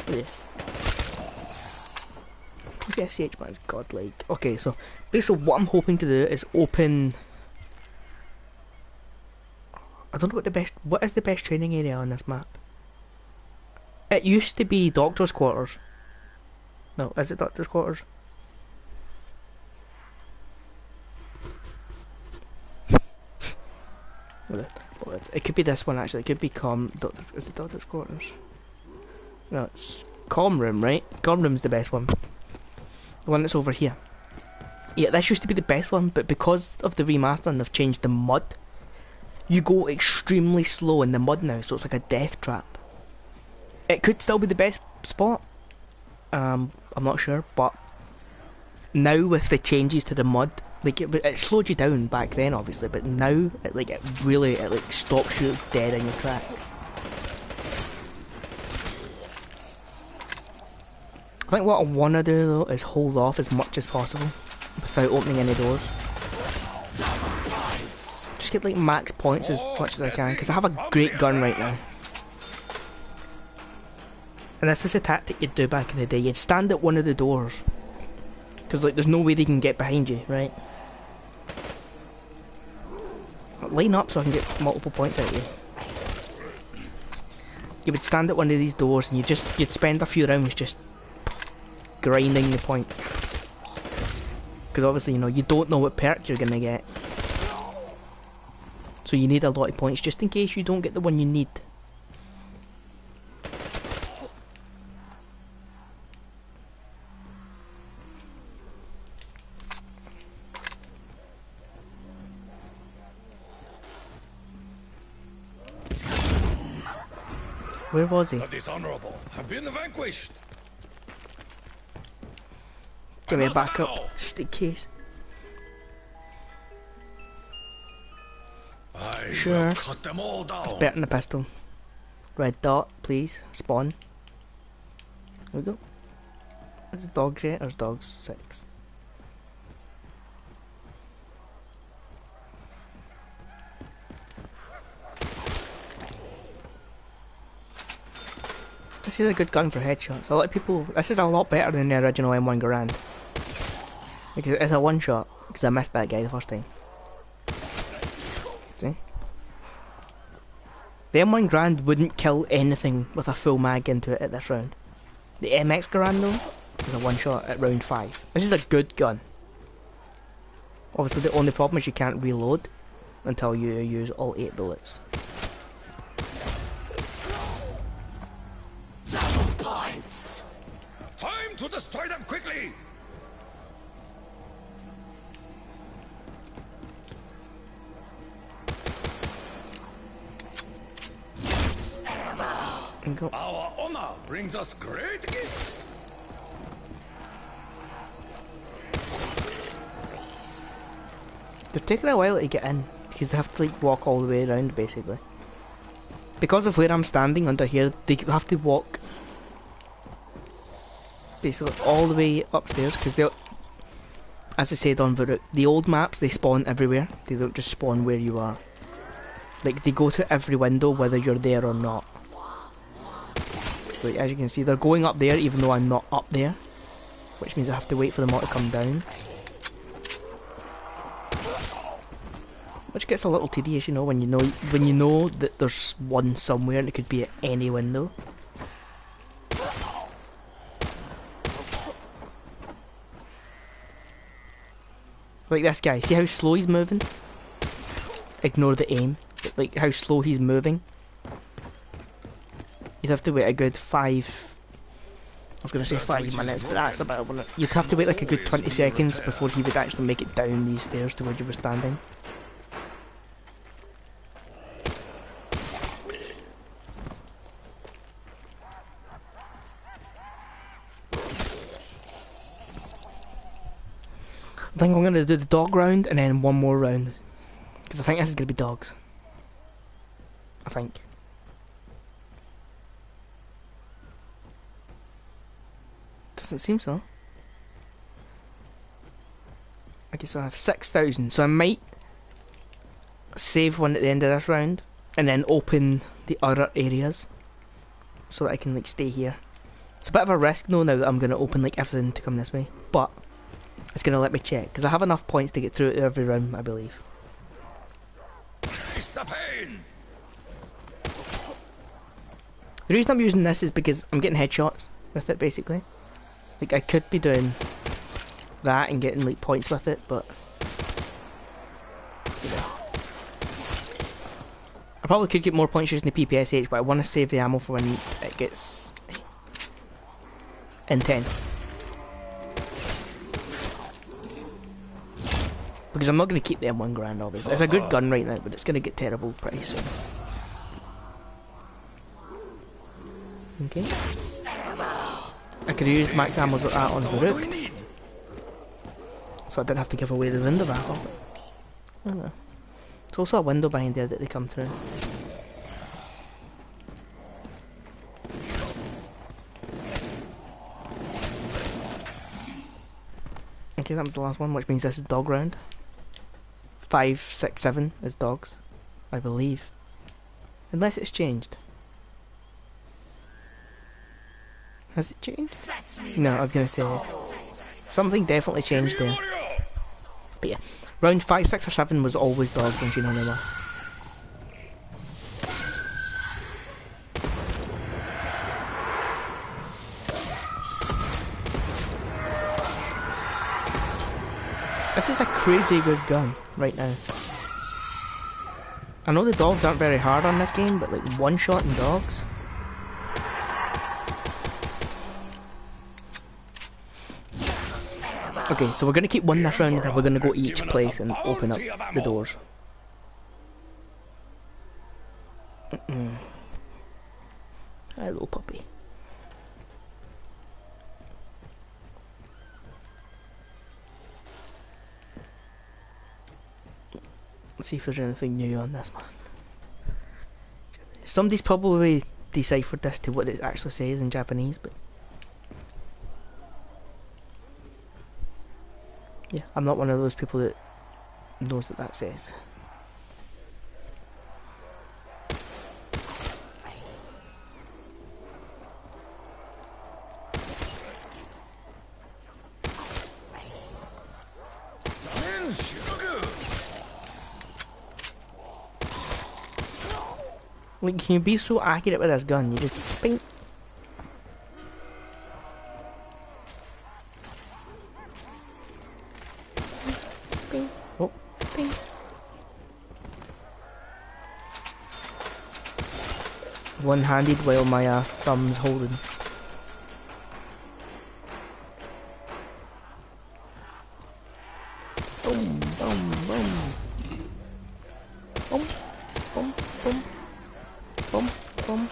Yes. Okay, CH man's godlike. Okay, so basically what I'm hoping to do is open... I don't know what is the best training area on this map? It used to be Doctor's Quarters. No, is it Doctor's Quarters? It could be this one actually. It could be is it Doctor's Quarters? No, it's Com Room, right? Com Room's the best one. The one that's over here. Yeah, this used to be the best one, but because of the remaster and they've changed the mud, you go extremely slow in the mud now, so it's like a death trap. It could still be the best spot. I'm not sure, but now with the changes to the mud, like it slowed you down back then, obviously, but now it really stops you dead in your tracks. I think what I want to do though is hold off as much as possible. without opening any doors. Just get like max points as much as I can, because I have a great gun right now. And this was a tactic you'd do back in the day. You'd stand at one of the doors, because like there's no way they can get behind you, right? Line up so I can get multiple points out of you. You would stand at one of these doors and you'd spend a few rounds just grinding the points. Because obviously, you know, you don't know what perk you're gonna get. So you need a lot of points just in case you don't get the one you need. Where was he? The dishonorable have been vanquished. Give me a backup, just in case. I Sure. will cut them all down. It's better than a pistol. Red dot, please. Spawn. There we go. Is it dogs yet? There's dogs. 6. This is a good gun for headshots. A lot of people... This is a lot better than the original M1 Garand. Because it's a one shot. Because I missed that guy the first time. See? The M1 Garand wouldn't kill anything with a full mag into it at this round. The MX Garand though is a one shot at round 5. This is a good gun. Obviously the only problem is you can't reload until you use all 8 bullets. Points. Time to destroy them quickly. Go. Our honor brings us great gifts. They're taking a while to get in because they have to like walk all the way around basically. Because of where I'm standing under here, they have to walk basically all the way upstairs because they'll, as I said on Verrückt, the old maps they spawn everywhere. They don't just spawn where you are. Like they go to every window whether you're there or not. Like, as you can see, they're going up there even though I'm not up there, which means I have to wait for them all to come down. Which gets a little tedious, you know, when you know that there's one somewhere and it could be at any window. Like this guy, see how slow he's moving? Ignore the aim, but like how slow he's moving. You'd have to wait a good 5... I was going to say 5 minutes, but that's about it. You'd have to wait like a good 20 seconds before he would actually make it down these stairs to where you were standing. I think I'm going to do the dog round and then one more round. Because I think this is going to be dogs. I think. Doesn't seem so. Okay, so I have 6,000. So I might save one at the end of this round and then open the other areas so that I can like stay here. It's a bit of a risk though now that I'm going to open like everything to come this way, but it's going to let me check because I have enough points to get through every round, I believe. Taste the pain. The reason I'm using this is because I'm getting headshots with it basically. Like I could be doing that and getting like points with it, but you know. I probably could get more points using the PPSH, but I want to save the ammo for when it gets intense. Because I'm not going to keep the M1 Garand obviously. It's a good gun right now, but it's going to get terrible pretty soon. Okay. I could have used max ammos like that on Verrückt, so I didn't have to give away the window battle. I don't know. There's also a window behind there that they come through. Okay, that was the last one, which means this is dog round. 5, 6, 7 is dogs, I believe. Unless it's changed. Has it changed? No, I was gonna say something definitely changed there. But yeah, round 5, 6 or 7 was always dogs in Numa. This is a crazy good gun right now. I know the dogs aren't very hard on this game, but like one-shotting dogs. Okay, so we're gonna keep one this round and we're gonna go each place and open up the doors. Hello, puppy. Let's see if there's anything new on this one. Somebody's probably deciphered this to what it actually says in Japanese, but yeah, I'm not one of those people that knows what that says. Like, can you be so accurate with this gun? You just ping. Ping. Oh, ping. One-handed while my thumb's holding. Boom, boom, boom. Boom, boom, boom. Boom, boom.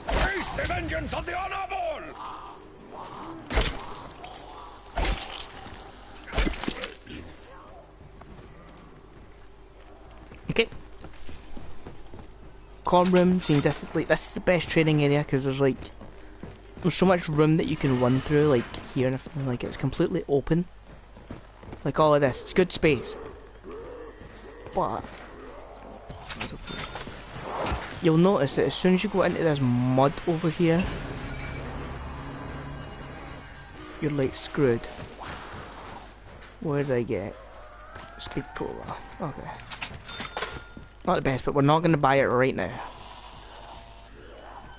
Face the vengeance of the honorable! Okay. Com room seems this is the best training area because there's so much room that you can run through, like here and everything. Like, it's completely open. Like all of this, it's good space. But you'll notice that as soon as you go into this mud over here, you're like screwed. Where did I get speed polar? Okay. Not the best, but we're not going to buy it right now.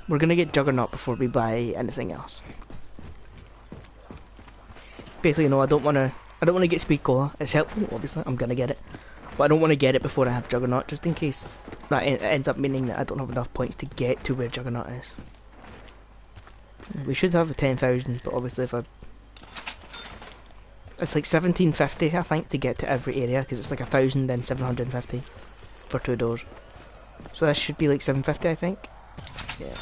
We're going to get Juggernaut before we buy anything else. Basically, no, I don't want to get Speed Cola. It's helpful, obviously. I'm going to get it. But I don't want to get it before I have Juggernaut, just in case that ends up meaning that I don't have enough points to get to where Juggernaut is. We should have 10,000, but obviously if I... It's like 1750, I think, to get to every area, because it's like 1,000 then 750 for 2 doors. So this should be like 750, I think. Yeah.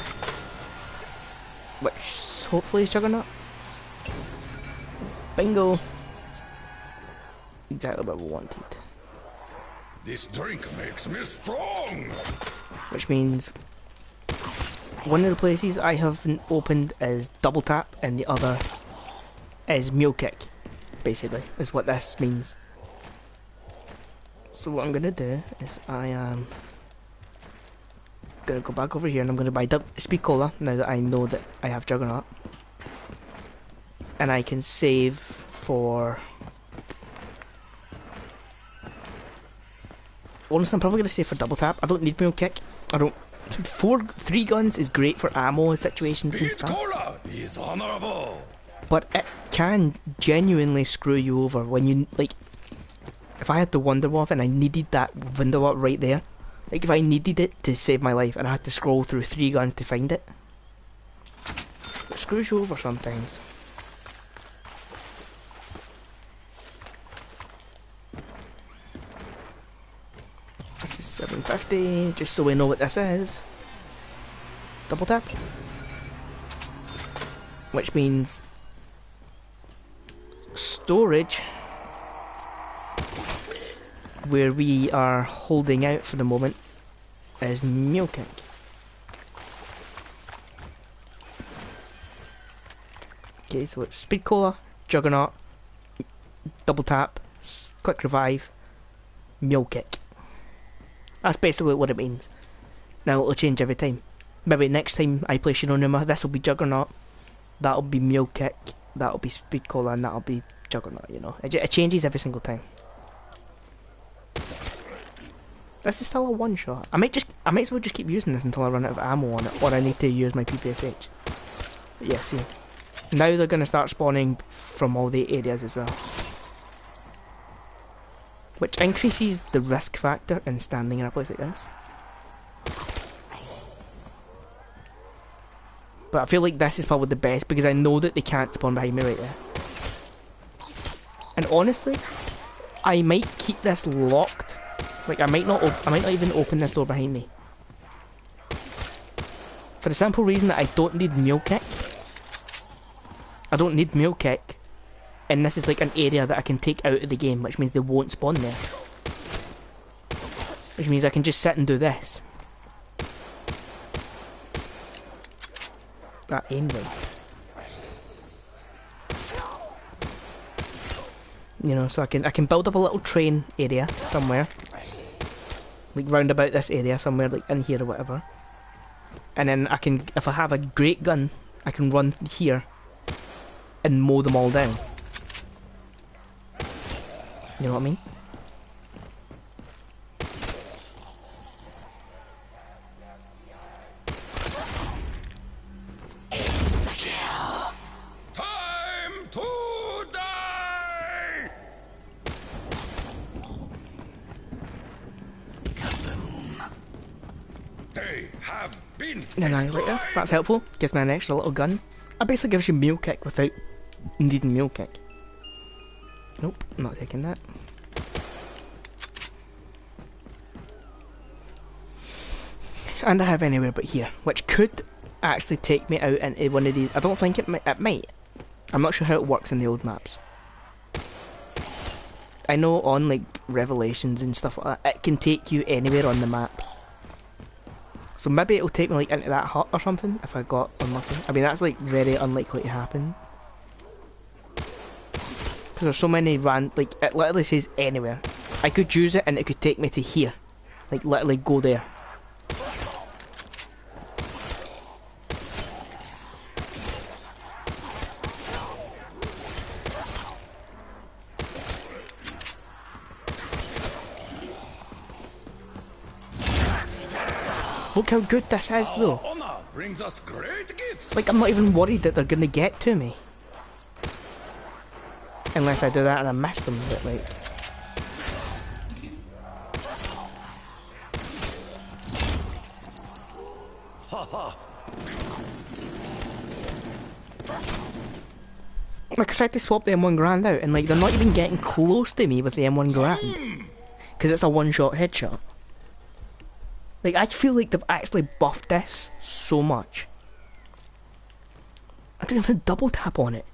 Which hopefully is Juggernaut. Bingo! Exactly what we wanted. This drink makes me strong! Which means one of the places I haven't opened is Double Tap and the other is Mule Kick, basically, is what this means. So what I'm gonna do is I am gonna go back over here and I'm gonna buy Speed Cola now that I know that I have Juggernaut. And I can save for... Honestly, I'm probably gonna save for Double Tap. I don't need Mule Kick. I don't... 3 guns is great for ammo situations and stuff. Cola is honorable! But it can genuinely screw you over when you, like... If I had the Wonder Wolf and I needed that window up right there, like if I needed it to save my life and I had to scroll through 3 guns to find it, it screws you over sometimes. This is 750, just so we know what this is. Double tap. Which means storage where we are holding out for the moment is Mule Kick. Okay, so it's Speed Cola, Juggernaut, Double Tap, Quick Revive, Mule Kick. That's basically what it means. Now it'll change every time. Maybe next time I play Numa, this will be Juggernaut, that'll be Mule Kick, that'll be Speed Cola, and that'll be Juggernaut, you know. It changes every single time. This is still a one shot. I might as well just keep using this until I run out of ammo on it, or I need to use my PPSH. But yeah, see. Now they're going to start spawning from all the areas as well. Which increases the risk factor in standing in a place like this. But I feel like this is probably the best because I know that they can't spawn behind me right there. And honestly, I might keep this locked. Like I might not even open this door behind me. For the simple reason that I don't need Mule Kick. I don't need Mule Kick. And this is like an area that I can take out of the game, which means they won't spawn there. Which means I can just sit and do this. That aimed them. You know, so I can build up a little train area somewhere. Like round about this area somewhere, like in here or whatever. And then I can, if I have a great gun, I can run here and mow them all down. You know what I mean? Time to die! They have been Then I like that. That's helpful. Gives me an extra little gun. It basically gives you Mule Kick without needing Mule Kick. Nope, I'm not taking that. And I have anywhere but here, which could actually take me out into one of these. I don't think it might. I'm not sure how it works in the old maps. I know on like Revelations and stuff like that, it can take you anywhere on the map. So maybe it'll take me like into that hut or something if I got unlucky. I mean that's like very unlikely to happen. Because there's so many like it literally says anywhere. I could use it and it could take me to here. Like literally go there. Look how good this is though. Honor brings us great gifts. Like I'm not even worried that they're gonna get to me. Unless I do that and I miss them, but like... Like I tried to swap the M1 Grand out and like they're not even getting close to me with the M1 Grand. Because it's a one-shot headshot. Like I feel like they've actually buffed this so much. I don't even have double tap on it.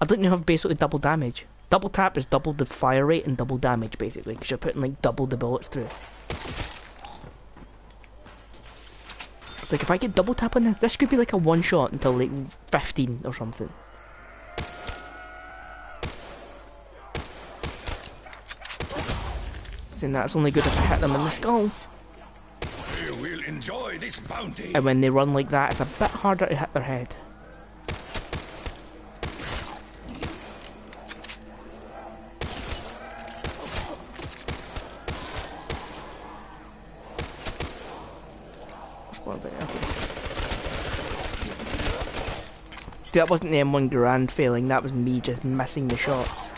I don't even have basically double damage. Double tap is double the fire rate and double damage basically, because you're putting like double the bullets through. It's like if I get double tap on this could be like a one shot until like 15 or something. Saying that's only good if I hit them in the skull. They will enjoy this bounty. And when they run like that, it's a bit harder to hit their head. See, that wasn't the M1 Grand failing, that was me just missing the shots.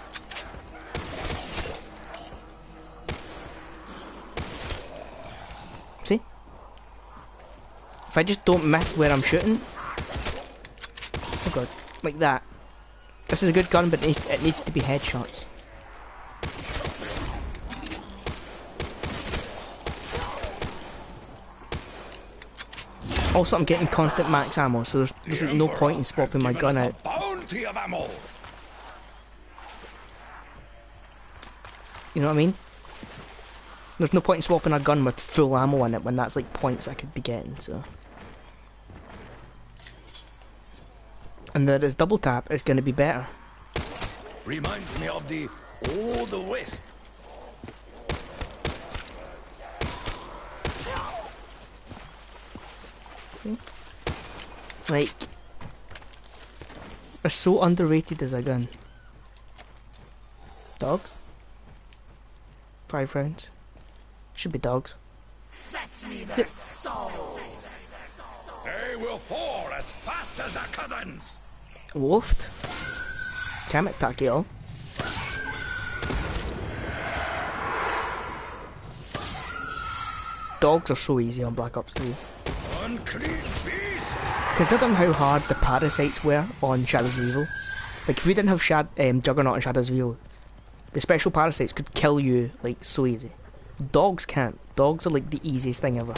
See? If I just don't miss where I'm shooting... Oh god, like that. This is a good gun, but it needs to be headshots. Also, I'm getting constant max ammo, so there's like no point in swapping my gun out. Bounty of ammo. You know what I mean? There's no point in swapping a gun with full ammo in it when that's like points I could be getting, so. And there is double tap, it's going to be better. Reminds me of the Old West. See? Like, it's so underrated as a gun. Dogs? 5 rounds. Should be dogs. Fetch me their souls. They will fall as fast as their cousins. Wolfed. Damn it, Takeo. Dogs are so easy on Black Ops 3. Unclean beast. Considering how hard the parasites were on Shadows of Evil. Like, if we didn't have Juggernaut and Shadows of Evil, the special parasites could kill you, like, so easy. Dogs can't. Dogs are, like, the easiest thing ever.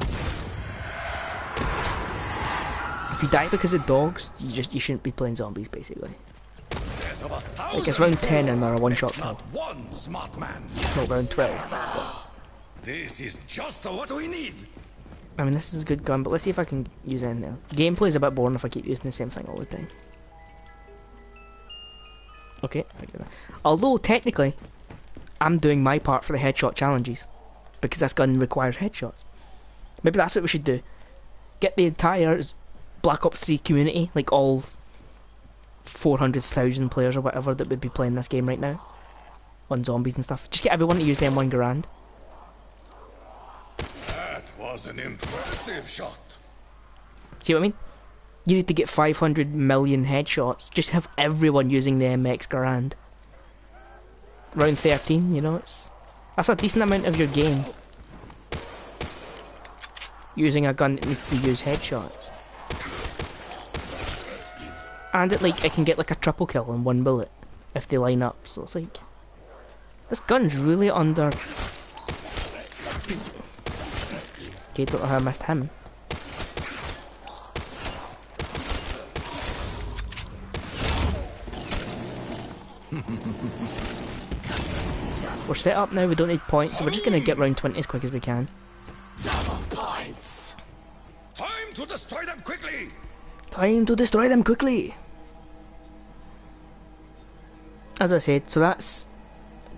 If you die because of dogs, you shouldn't be playing zombies, basically. Like, it's round 10 and they're a one-shot kill. Not one smart man. Not round 12. But, This is just what we need. I mean, this is a good gun, but let's see if I can use anything else. Gameplay is a bit boring if I keep using the same thing all the time. Okay, I get that. Although, technically, I'm doing my part for the headshot challenges. Because this gun requires headshots. Maybe that's what we should do. Get the entire Black Ops 3 community, like all 400,000 players or whatever that would be playing this game right now. On zombies and stuff. Just get everyone to use the M1 Garand. That was an impressive shot. See what I mean? You need to get 500 million headshots. Just have everyone using the MX Garand. Round 13, you know, that's a decent amount of your game. Using a gun that needs to use headshots. And it can get like a triple kill in one bullet if they line up. So it's like, this gun's really under. Okay, don't know how I missed him. We're set up now, we don't need points, so we're just gonna get round 20 as quick as we can. Double points. Time to destroy them quickly. Time to destroy them quickly! As I said, so that's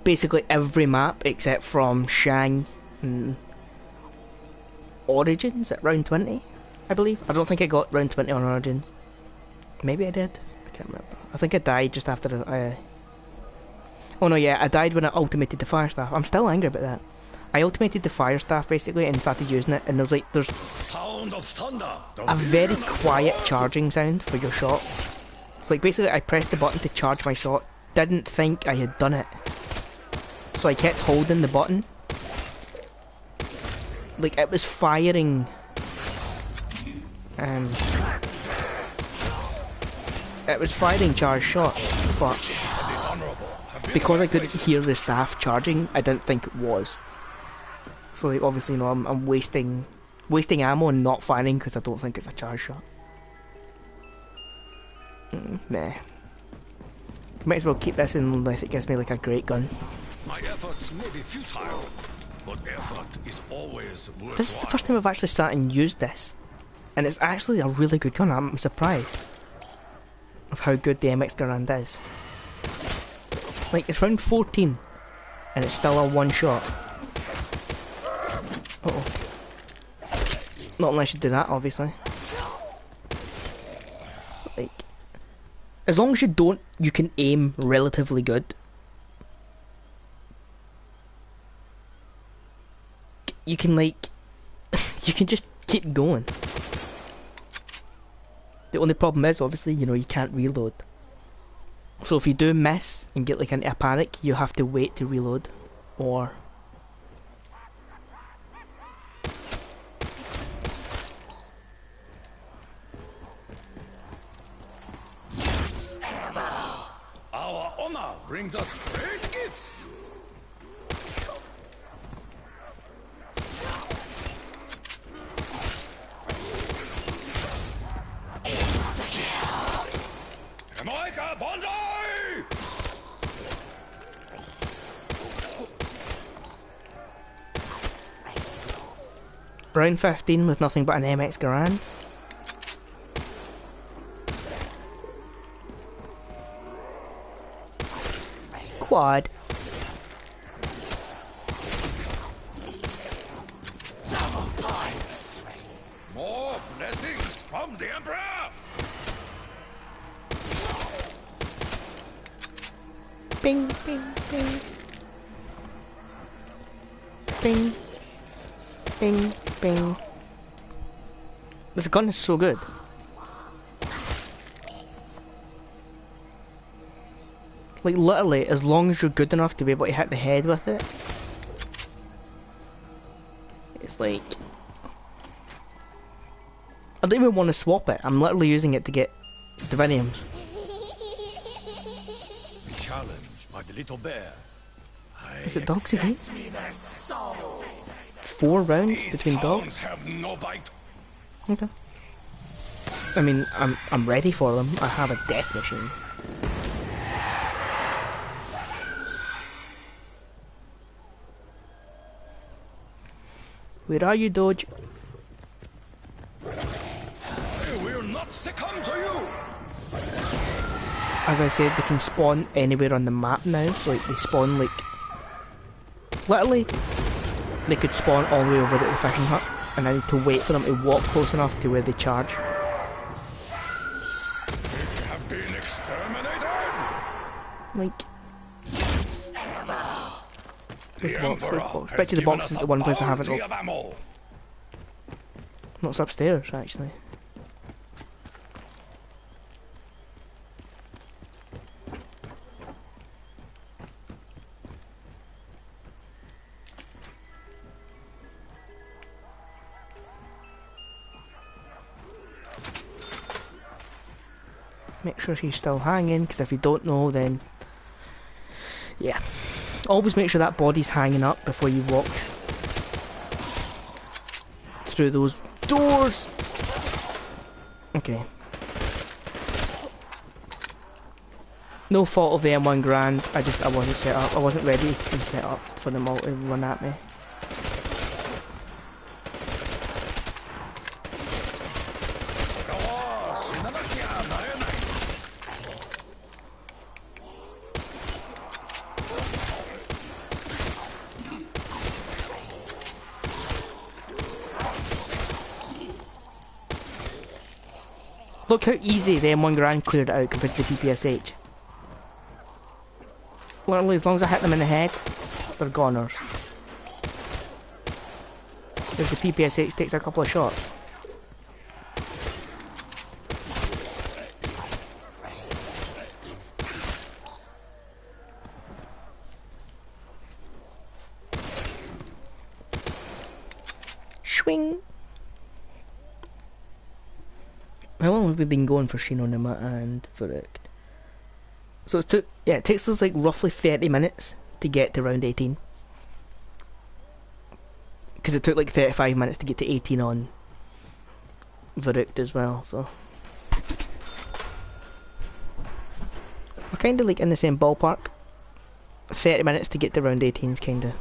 basically every map except from Shang and Origins at round 20, I believe. I don't think I got round 20 on Origins. Maybe I did? I can't remember. I think I died just after oh no, yeah, I died when I ultimated the fire staff. I'm still angry about that. I ultimated the fire staff basically and started using it, and there's Sound of thunder. a very quiet charging sound for your shot. So like basically I pressed the button to charge my shot, didn't think I had done it. So I kept holding the button. Like it was firing it was firing charged shots, but because I couldn't hear the staff charging, I didn't think it was. So like obviously, you know, I'm wasting ammo and not firing because I don't think it's a charge shot. Nah. Might as well keep this unless it gives me like a great gun. My efforts may be futile, but effort is always worthwhile. This is the first time I've actually sat and used this, and it's actually a really good gun. I'm surprised of how good the MX Garand is. Like, it's round 14, and it's still a one shot. Uh oh. Not unless you do that, obviously. Like, as long as you can aim relatively good. You can you can just keep going. The only problem is, obviously, you know, you can't reload. So if you do miss and get like into a panic, you have to wait to reload, or Our honor brings us great gifts. Jamaica Bonsai! Round 15 with nothing but an MX Garand. Quad. More blessings from the Emperor! Bing, bing, bing. Bing. Bing, bing. This gun is so good. Like, literally, as long as you're good enough to be able to hit the head with it, it's like... I don't even want to swap it. I'm literally using it to get diviniums. Challenge by the little bear. Is it dogs again? 4 rounds between dogs? Have no bite. Okay. I mean, I'm ready for them. I have a death machine. Where are you, Doge? I will not succumb to you. As I said, they can spawn anywhere on the map now. So, like, they spawn, like... Literally, they could spawn all the way over at the fishing hut. And I need to wait for them to walk close enough to where they charge. They have been exterminated. Like... The Emperor has Bet you the given box us is a the one place I haven't bounty opened. of ammo. No, it's upstairs, actually. Make sure he's still hanging, because if you don't know, then... Yeah. Always make sure that body's hanging up before you walk through those doors. Okay. No fault of the M1 Grand. I wasn't set up. I wasn't ready and set up for them all to run at me. Look how easy the M1 Grand cleared it out compared to the PPSH. Literally, as long as I hit them in the head, they're goners. Whereas the PPSH takes a couple of shots. Swing! How long have we been going for Numa and Verrückt? So it takes us like roughly 30 minutes to get to round 18. Because it took like 35 minutes to get to 18 on Verrückt as well, so... We're kinda like in the same ballpark. 30 minutes to get to round 18 is kinda...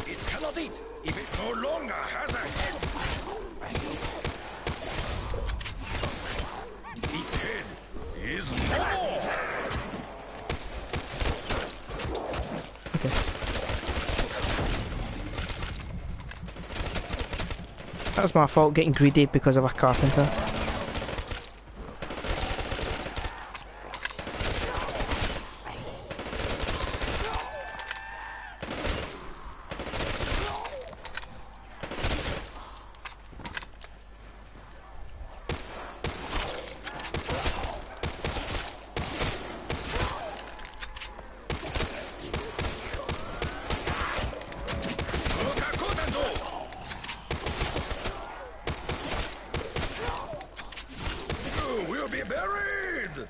It cannot eat if it no longer has a head. Its head is no more. Okay. That's my fault, getting greedy because of a carpenter. You will be buried.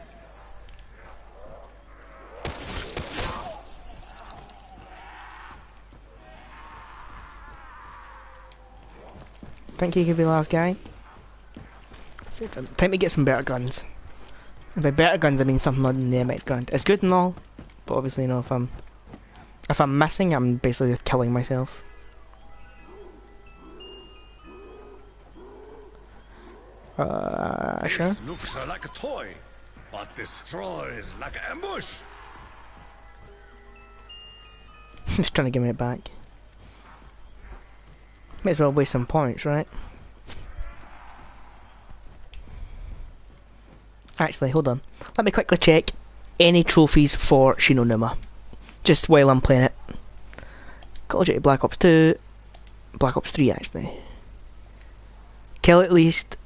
Think you could be the last guy? Time to get some better guns. And by better guns I mean something other than the MX gun. It's good and all, but obviously, you know, if I'm missing, I'm basically killing myself. Sure. This looks like a toy, but destroys like an ambush. He's trying to give me it back. May as well waste some points, right? Actually, hold on. Let me quickly check any trophies for Numa. Just while I'm playing it. Call of Duty Black Ops 2. Black Ops 3, actually. Kill at least...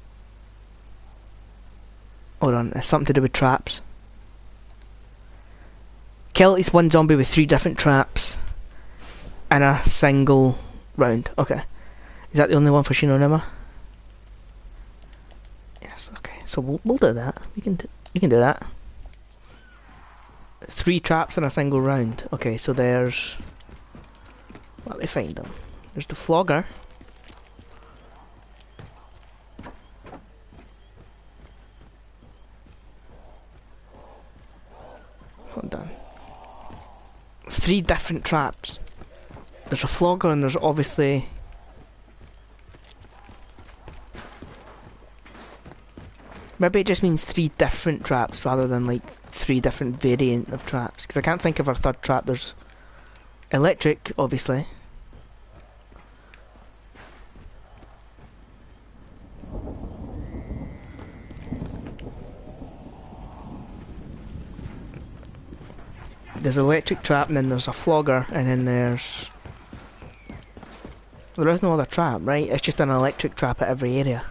Hold on, it's something to do with traps. Kill at least one zombie with 3 different traps. In a single round. Okay. Is that the only one for Numa? Yes, okay. So we'll do that. We can do that. 3 traps in a single round. Okay, so there's... Let me find them. There's the flogger. Hold on. 3 different traps. There's a flogger and there's obviously... Maybe it just means 3 different traps rather than like 3 different variant of traps. Because I can't think of a third trap. There's electric, obviously. There's electric trap and then there's a flogger and then there's... There is no other trap, right? It's just an electric trap at every area.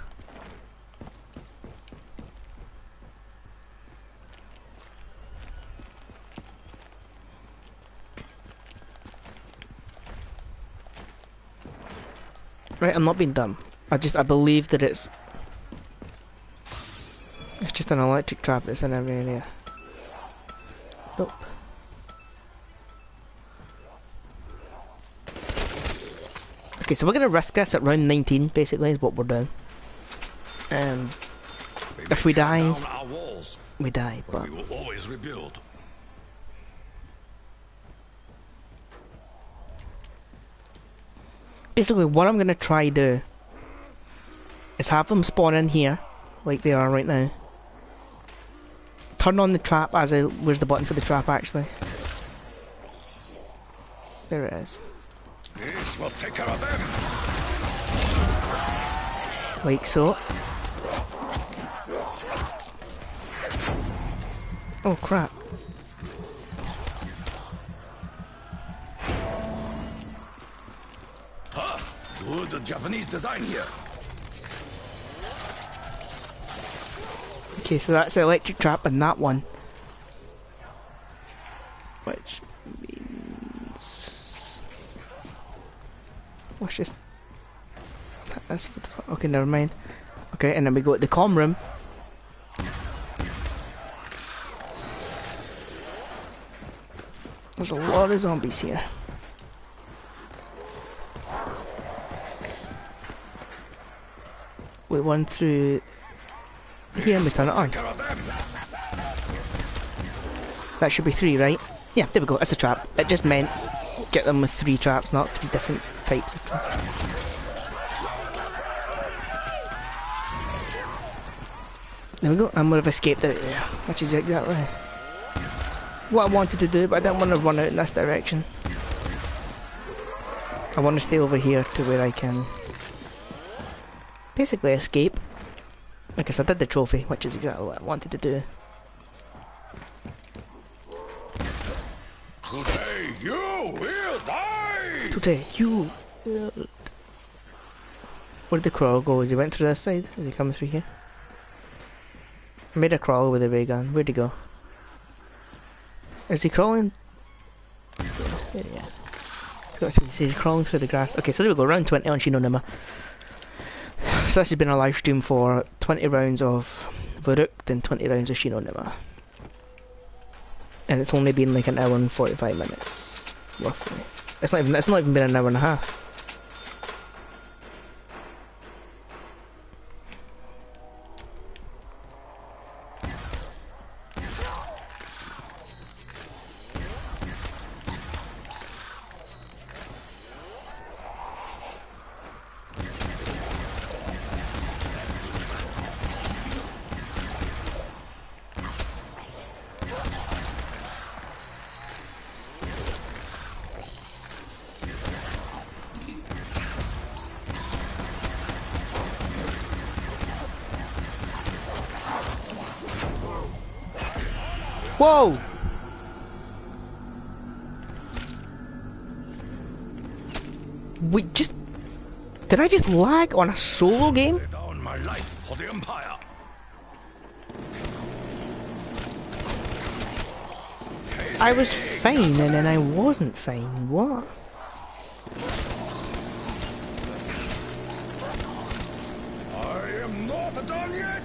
Right, I'm not being dumb. I believe that it's just an electric trap that's in every area. Nope. Okay, so we're gonna risk this at round 19, basically, is what we're doing. If we die, we die, but... We will always rebuild. Basically, what I'm gonna try do is have them spawn in here, like they are right now. Turn on the trap as I... Where's the button for the trap, actually? There it is. This will take care of them. Like so. Oh crap. Good Japanese design here. Okay, so that's the electric trap and that one. Which means... Let's just... That's for the... Okay, never mind. Okay, and then we go to the comm room. There's a lot of zombies here. We run through here and we turn it on. That should be 3, right? Yeah, there we go, it's a trap. It just meant get them with 3 traps, not 3 different types of traps. There we go, and we've escaped out there, which is exactly what I wanted to do, but I didn't want to run out in this direction. I want to stay over here to where I can basically escape. Like I said, I did the trophy, which is exactly what I wanted to do. Today you will die! Today, you will... Where did the crawler go? Has he went through this side? Is he coming through here? I made a crawler with a ray gun. Where'd he go? Is he crawling? Yeah, there he is. So he's crawling through the grass. Okay, so there we go, round 20 on Numa. So this has been a live stream for 20 rounds of Verrückt and 20 rounds of Numa. And it's only been like an hour and 45 minutes, roughly. It's not even been an hour and a half. Whoa! Wait, just... Did I just lag on a solo game? Lay down my life for the Empire. I was fine and then I wasn't fine. What? I am not done yet.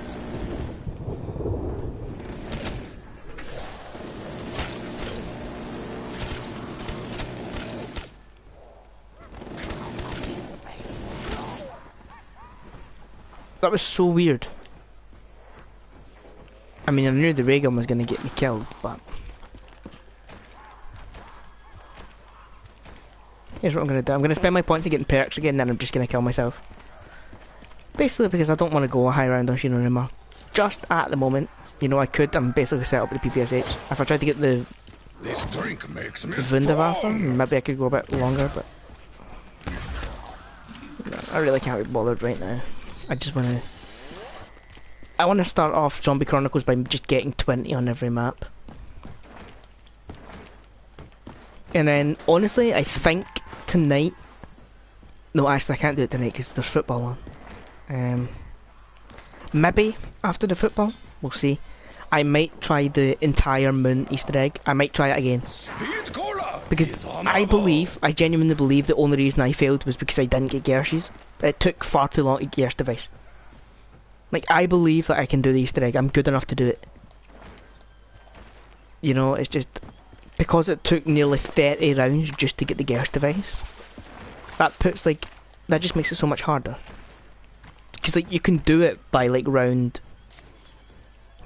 That was so weird. I mean, I knew the ray gun was going to get me killed, but... Here's what I'm going to do. I'm going to spend my points on getting perks again, then I'm just going to kill myself. Basically because I don't want to go a high round on Shino Numa. Just at the moment. You know, I could. I'm basically set up with the PPSH. If I tried to get the This drink makes me Wunderwaffe, strong. maybe I could go a bit longer, but... No, I really can't be bothered right now. I just want to... I want to start off Zombie Chronicles by just getting 20 on every map. And then, honestly, I think tonight... No, actually, I can't do it tonight because there's football on. Maybe after the football, we'll see. I might try the entire moon Easter egg. I might try it again. Speed cola Because is on I our believe, I genuinely believe the only reason I failed was because I didn't get Gershie's. It took far too long to get Gersh device. Like, I believe that I can do the Easter egg. I'm good enough to do it. You know, it's just... Because it took nearly 30 rounds just to get the Gersh device. That puts, like... That just makes it so much harder. Because, like, you can do it by, like, round...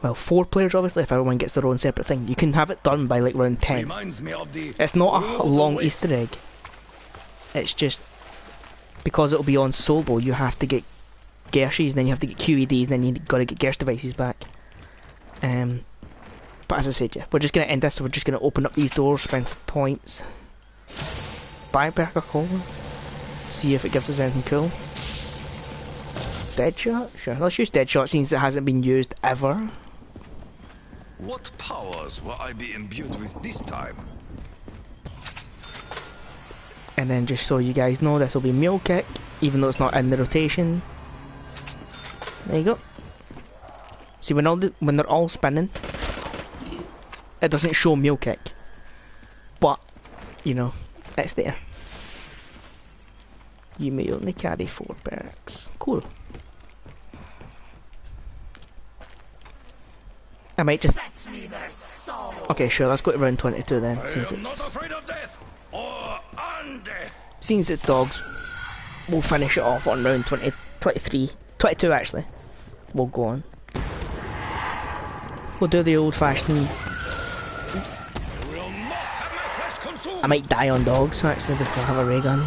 Well, 4 players, obviously, if everyone gets their own separate thing. You can have it done by, like, round 10. Reminds me of the It's not War a of the long West. Easter egg. It's just... Because it'll be on solo, you have to get Gershies, then you have to get QEDs, then you've got to get Gersh devices back. But as I said, yeah, we're just going to end this, so we're just going to open up these doors, spend some points. Buy back a cola. See if it gives us anything cool. Deadshot? Sure, let's use Deadshot since it hasn't been used ever. What powers will I be imbued with this time? And then just so you guys know, this will be Mule Kick, even though it's not in the rotation. There you go. See, when they're all spinning, it doesn't show Mule Kick. But, you know, it's there. You may only carry 4 perks. Cool. I might just... Okay, sure, let's go to round 22 then, I since am it's... not afraid of death or undeath. Since it's dogs, we'll finish it off on round 20, 23, 22 actually. We'll go on. We'll do the old fashioned... I will not have my flesh consumed. I might die on dogs actually before I have a ray gun.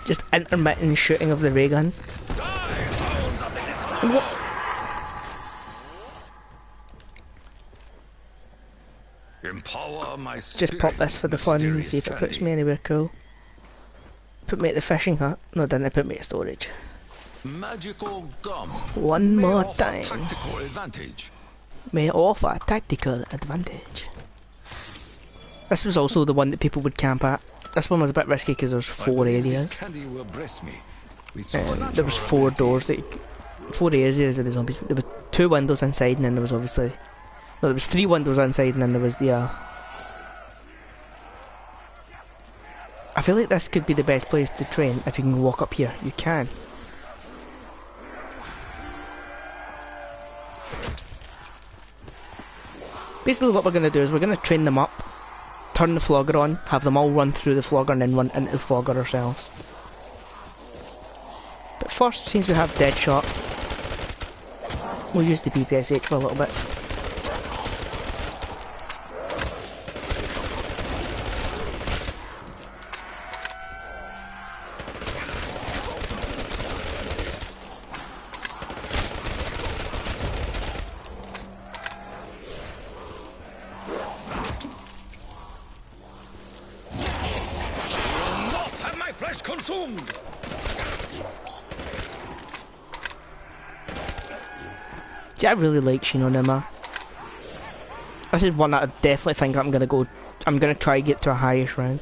Just intermittent shooting of the ray gun. What? Empower my Just pop this for the fun and see if it puts me anywhere cool. Put me at the fishing hut. No, it didn't. It put me at storage. Magical gum. One may more offer time. Tactical advantage. May offer tactical advantage. This was also the one that people would camp at. This one was a bit risky because there was 4 areas. Candy will bless me with There was 4 doors, that 4 areas with the zombies. There was 2 windows inside, and then there was obviously... No, there was 3 windows inside, and then there was the... I feel like this could be the best place to train if you can walk up here. You can. Basically what we're going to do is we're going to train them up, turn the flogger on, have them all run through the flogger and then run into the flogger ourselves. But first, since we have Deadshot, we'll use the PPSH for a little bit. consumed! See, I really like Numa. This is one that I definitely think I'm gonna try to get to a highest round.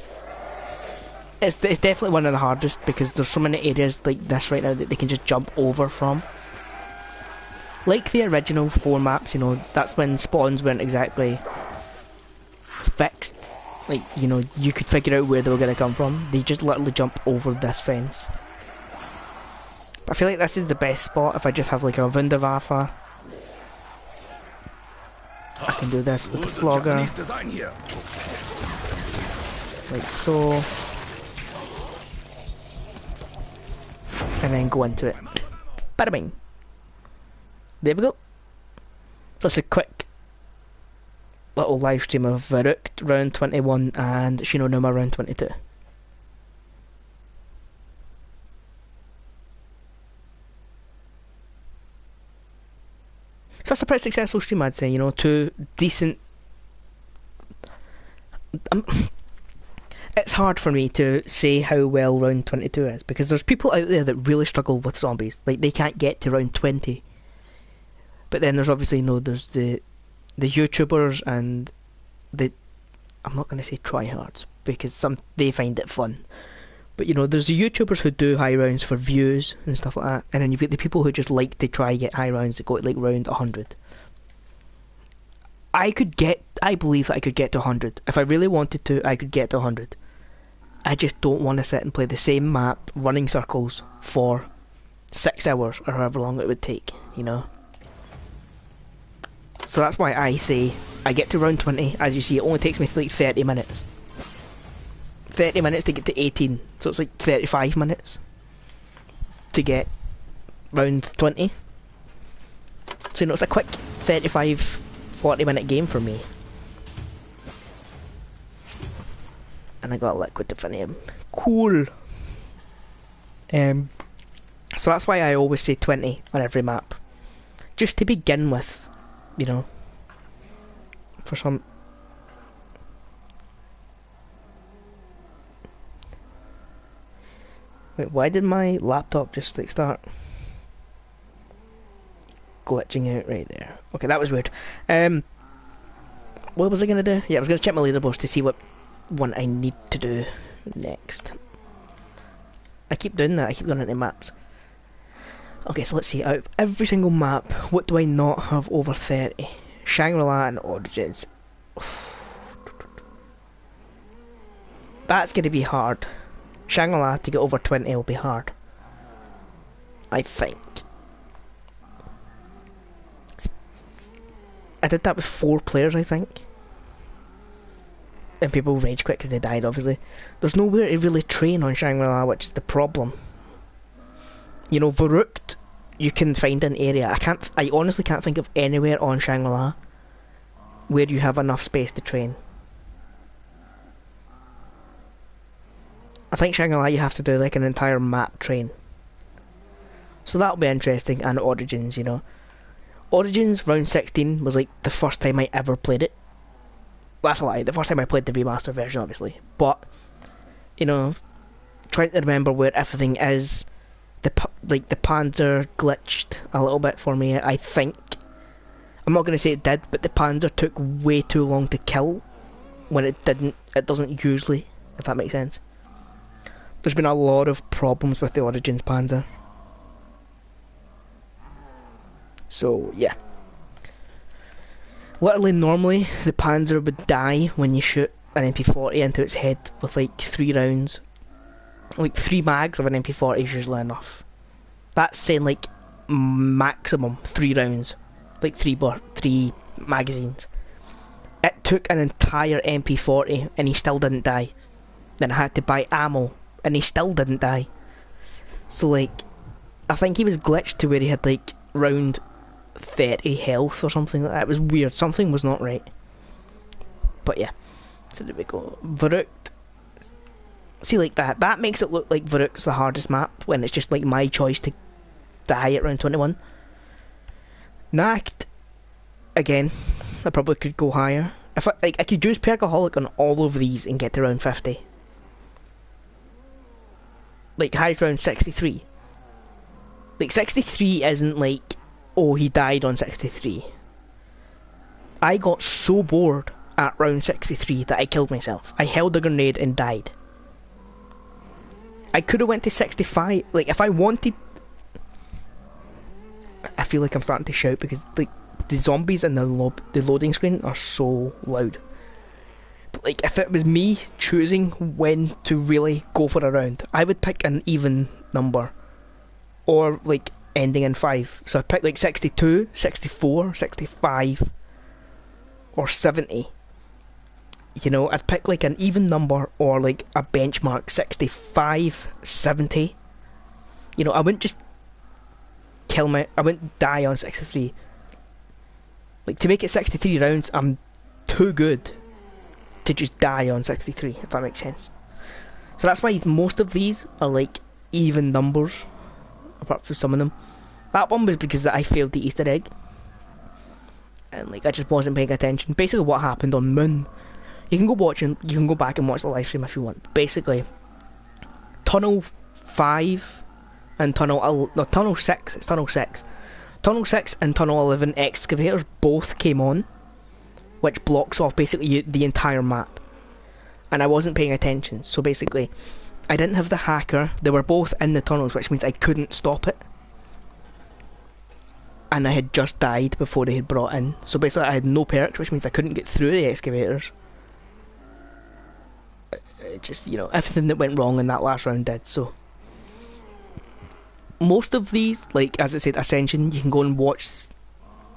It's definitely one of the hardest because there's so many areas like this right now that they can just jump over from. Like the original 4 maps, you know, that's when spawns weren't exactly fixed. Like, you know, you could figure out where they were gonna come from. They just literally jump over this fence. But I feel like this is the best spot if I just have like a Wunderwaffe. I can do this with the flogger. Like so. And then go into it. Bada bing. There we go. So that's a quick little live stream of Verrückt round 21 and Numa round 22. So that's a pretty successful stream, I'd say, you know, 2 decent... It's hard for me to say how well round 22 is, because there's people out there that really struggle with zombies. Like, they can't get to round 20. But then there's obviously, you know, there's the YouTubers and the... I'm not going to say tryhards, because they find it fun. But, you know, there's the YouTubers who do high rounds for views and stuff like that. And then you've got the people who just like to try get high rounds that go to, like, round 100. I believe that I could get to 100. If I really wanted to, I could get to 100. I just don't want to sit and play the same map, running circles, for 6 hours, or however long it would take, you know? So that's why I say, I get to round 20, as you see, it only takes me, like, 30 minutes. 30 minutes to get to 18, so it's like 35 minutes to get round 20. So, you know, it's a quick 35-40 minute game for me. And I got a liquid definium. Cool. So that's why I always say 20 on every map. Just to begin with, you know. For some... Wait, why did my laptop just like start glitching out right there? Okay, that was weird. What was I gonna do? Yeah, I was gonna check my leaderboards to see what one I need to do next. I keep doing that, I keep going into maps. Okay, so let's see, out of every single map, what do I not have over 30? Shangri-La and Origins. That's gonna be hard. Shangri-La to get over 20 will be hard. I think. I did that with 4 players, I think. And people rage quit because they died, obviously. There's nowhere to really train on Shangri-La, which is the problem. You know, Verrückt, you can find an area. I honestly can't think of anywhere on Shangri-La where you have enough space to train. I think Shangri-La you have to do like an entire map train. So that'll be interesting, and Origins, you know. Origins round 16 was like the first time I ever played it. That's a lie, the first time I played the remaster version, obviously. But, you know, trying to remember where everything is, the Panzer glitched a little bit for me, I think. I'm not going to say it did, but the Panzer took way too long to kill when it didn't. It doesn't usually, if that makes sense. There's been a lot of problems with the Origins Panzer. So, yeah. Literally, normally, the Panzer would die when you shoot an MP40 into its head with like 3 rounds. Like 3 mags of an MP40 is usually enough. That's saying like maximum 3 rounds. Like 3 magazines. It took an entire MP40 and he still didn't die. Then I had to buy ammo and he still didn't die. So like, I think he was glitched to where he had like round 30 health or something like that. It was weird, something was not right. But yeah, so there we go. Verrückt. See, like that makes it look like Verrückt's the hardest map when it's just like my choice to die at round 21. Nacht, again, I probably could go higher. If I could use Perkaholic on all of these and get to round 50. like highest round 63. Like 63 isn't like, oh, he died on 63. I got so bored at round 63 that I killed myself. I held a grenade and died. I could have went to 65. Like, if I wanted... I feel like I'm starting to shout because, like, the zombies in the loading screen are so loud. But, like, if it was me choosing when to really go for a round, I would pick an even number. Or, like, ending in 5. So I'd pick, like, 62, 64, 65, or 70. You know, I'd pick, like, an even number or, like, a benchmark, 65, 70. You know, I wouldn't just I wouldn't die on 63. Like, to make it 63 rounds, I'm too good to just die on 63, if that makes sense. So that's why most of these are, like, even numbers, apart from some of them. That one was because I failed the Easter egg. And, like, I just wasn't paying attention. Basically what happened on Moon... You can go back and watch the live stream if you want. Basically, Tunnel 5 and Tunnel 6, it's Tunnel 6. Tunnel 6 and Tunnel 11 excavators both came on, which blocks off basically the entire map. And I wasn't paying attention, so basically, I didn't have the hacker, they were both in the tunnels, which means I couldn't stop it. And I had just died before they had brought in, so basically I had no perks, which means I couldn't get through the excavators. Just, you know, everything that went wrong in that last round did, so... Most of these, like, as I said, Ascension, you can go and watch...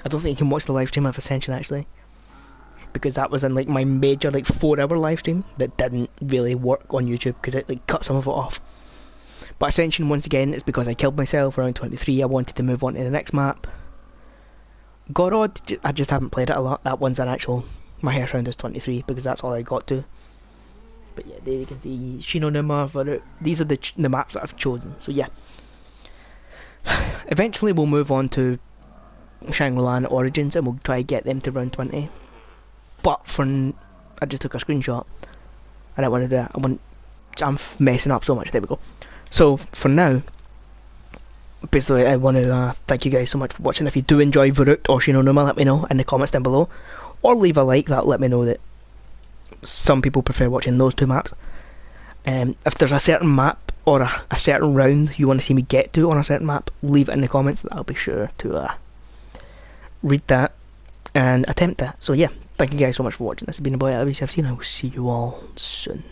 I don't think you can watch the live stream of Ascension, actually. Because that was in, like, my major, like, 4-hour live stream that didn't really work on YouTube, because it, like, cut some of it off. But Ascension, once again, is because I killed myself around 23, I wanted to move on to the next map. Gorod, I just haven't played it a lot, that one's an actual... My hair round is 23, because that's all I got to. But yeah, there you can see Numa, Verrückt. These are the maps that I've chosen. So yeah. Eventually we'll move on to Shangri-La and Origins and we'll try to get them to round 20. But I just took a screenshot. I don't want to do that. I'm messing up so much. There we go. So for now, basically I want to thank you guys so much for watching. If you do enjoy Verrückt or Numa, let me know in the comments down below. Or leave a like, that'll let me know that some people prefer watching those two maps. If there's a certain map or a certain round you want to see me get to on a certain map, leave it in the comments. I'll be sure to read that and attempt that. So yeah, thank you guys so much for watching. This has been a boy. I've seen. I will see you all soon.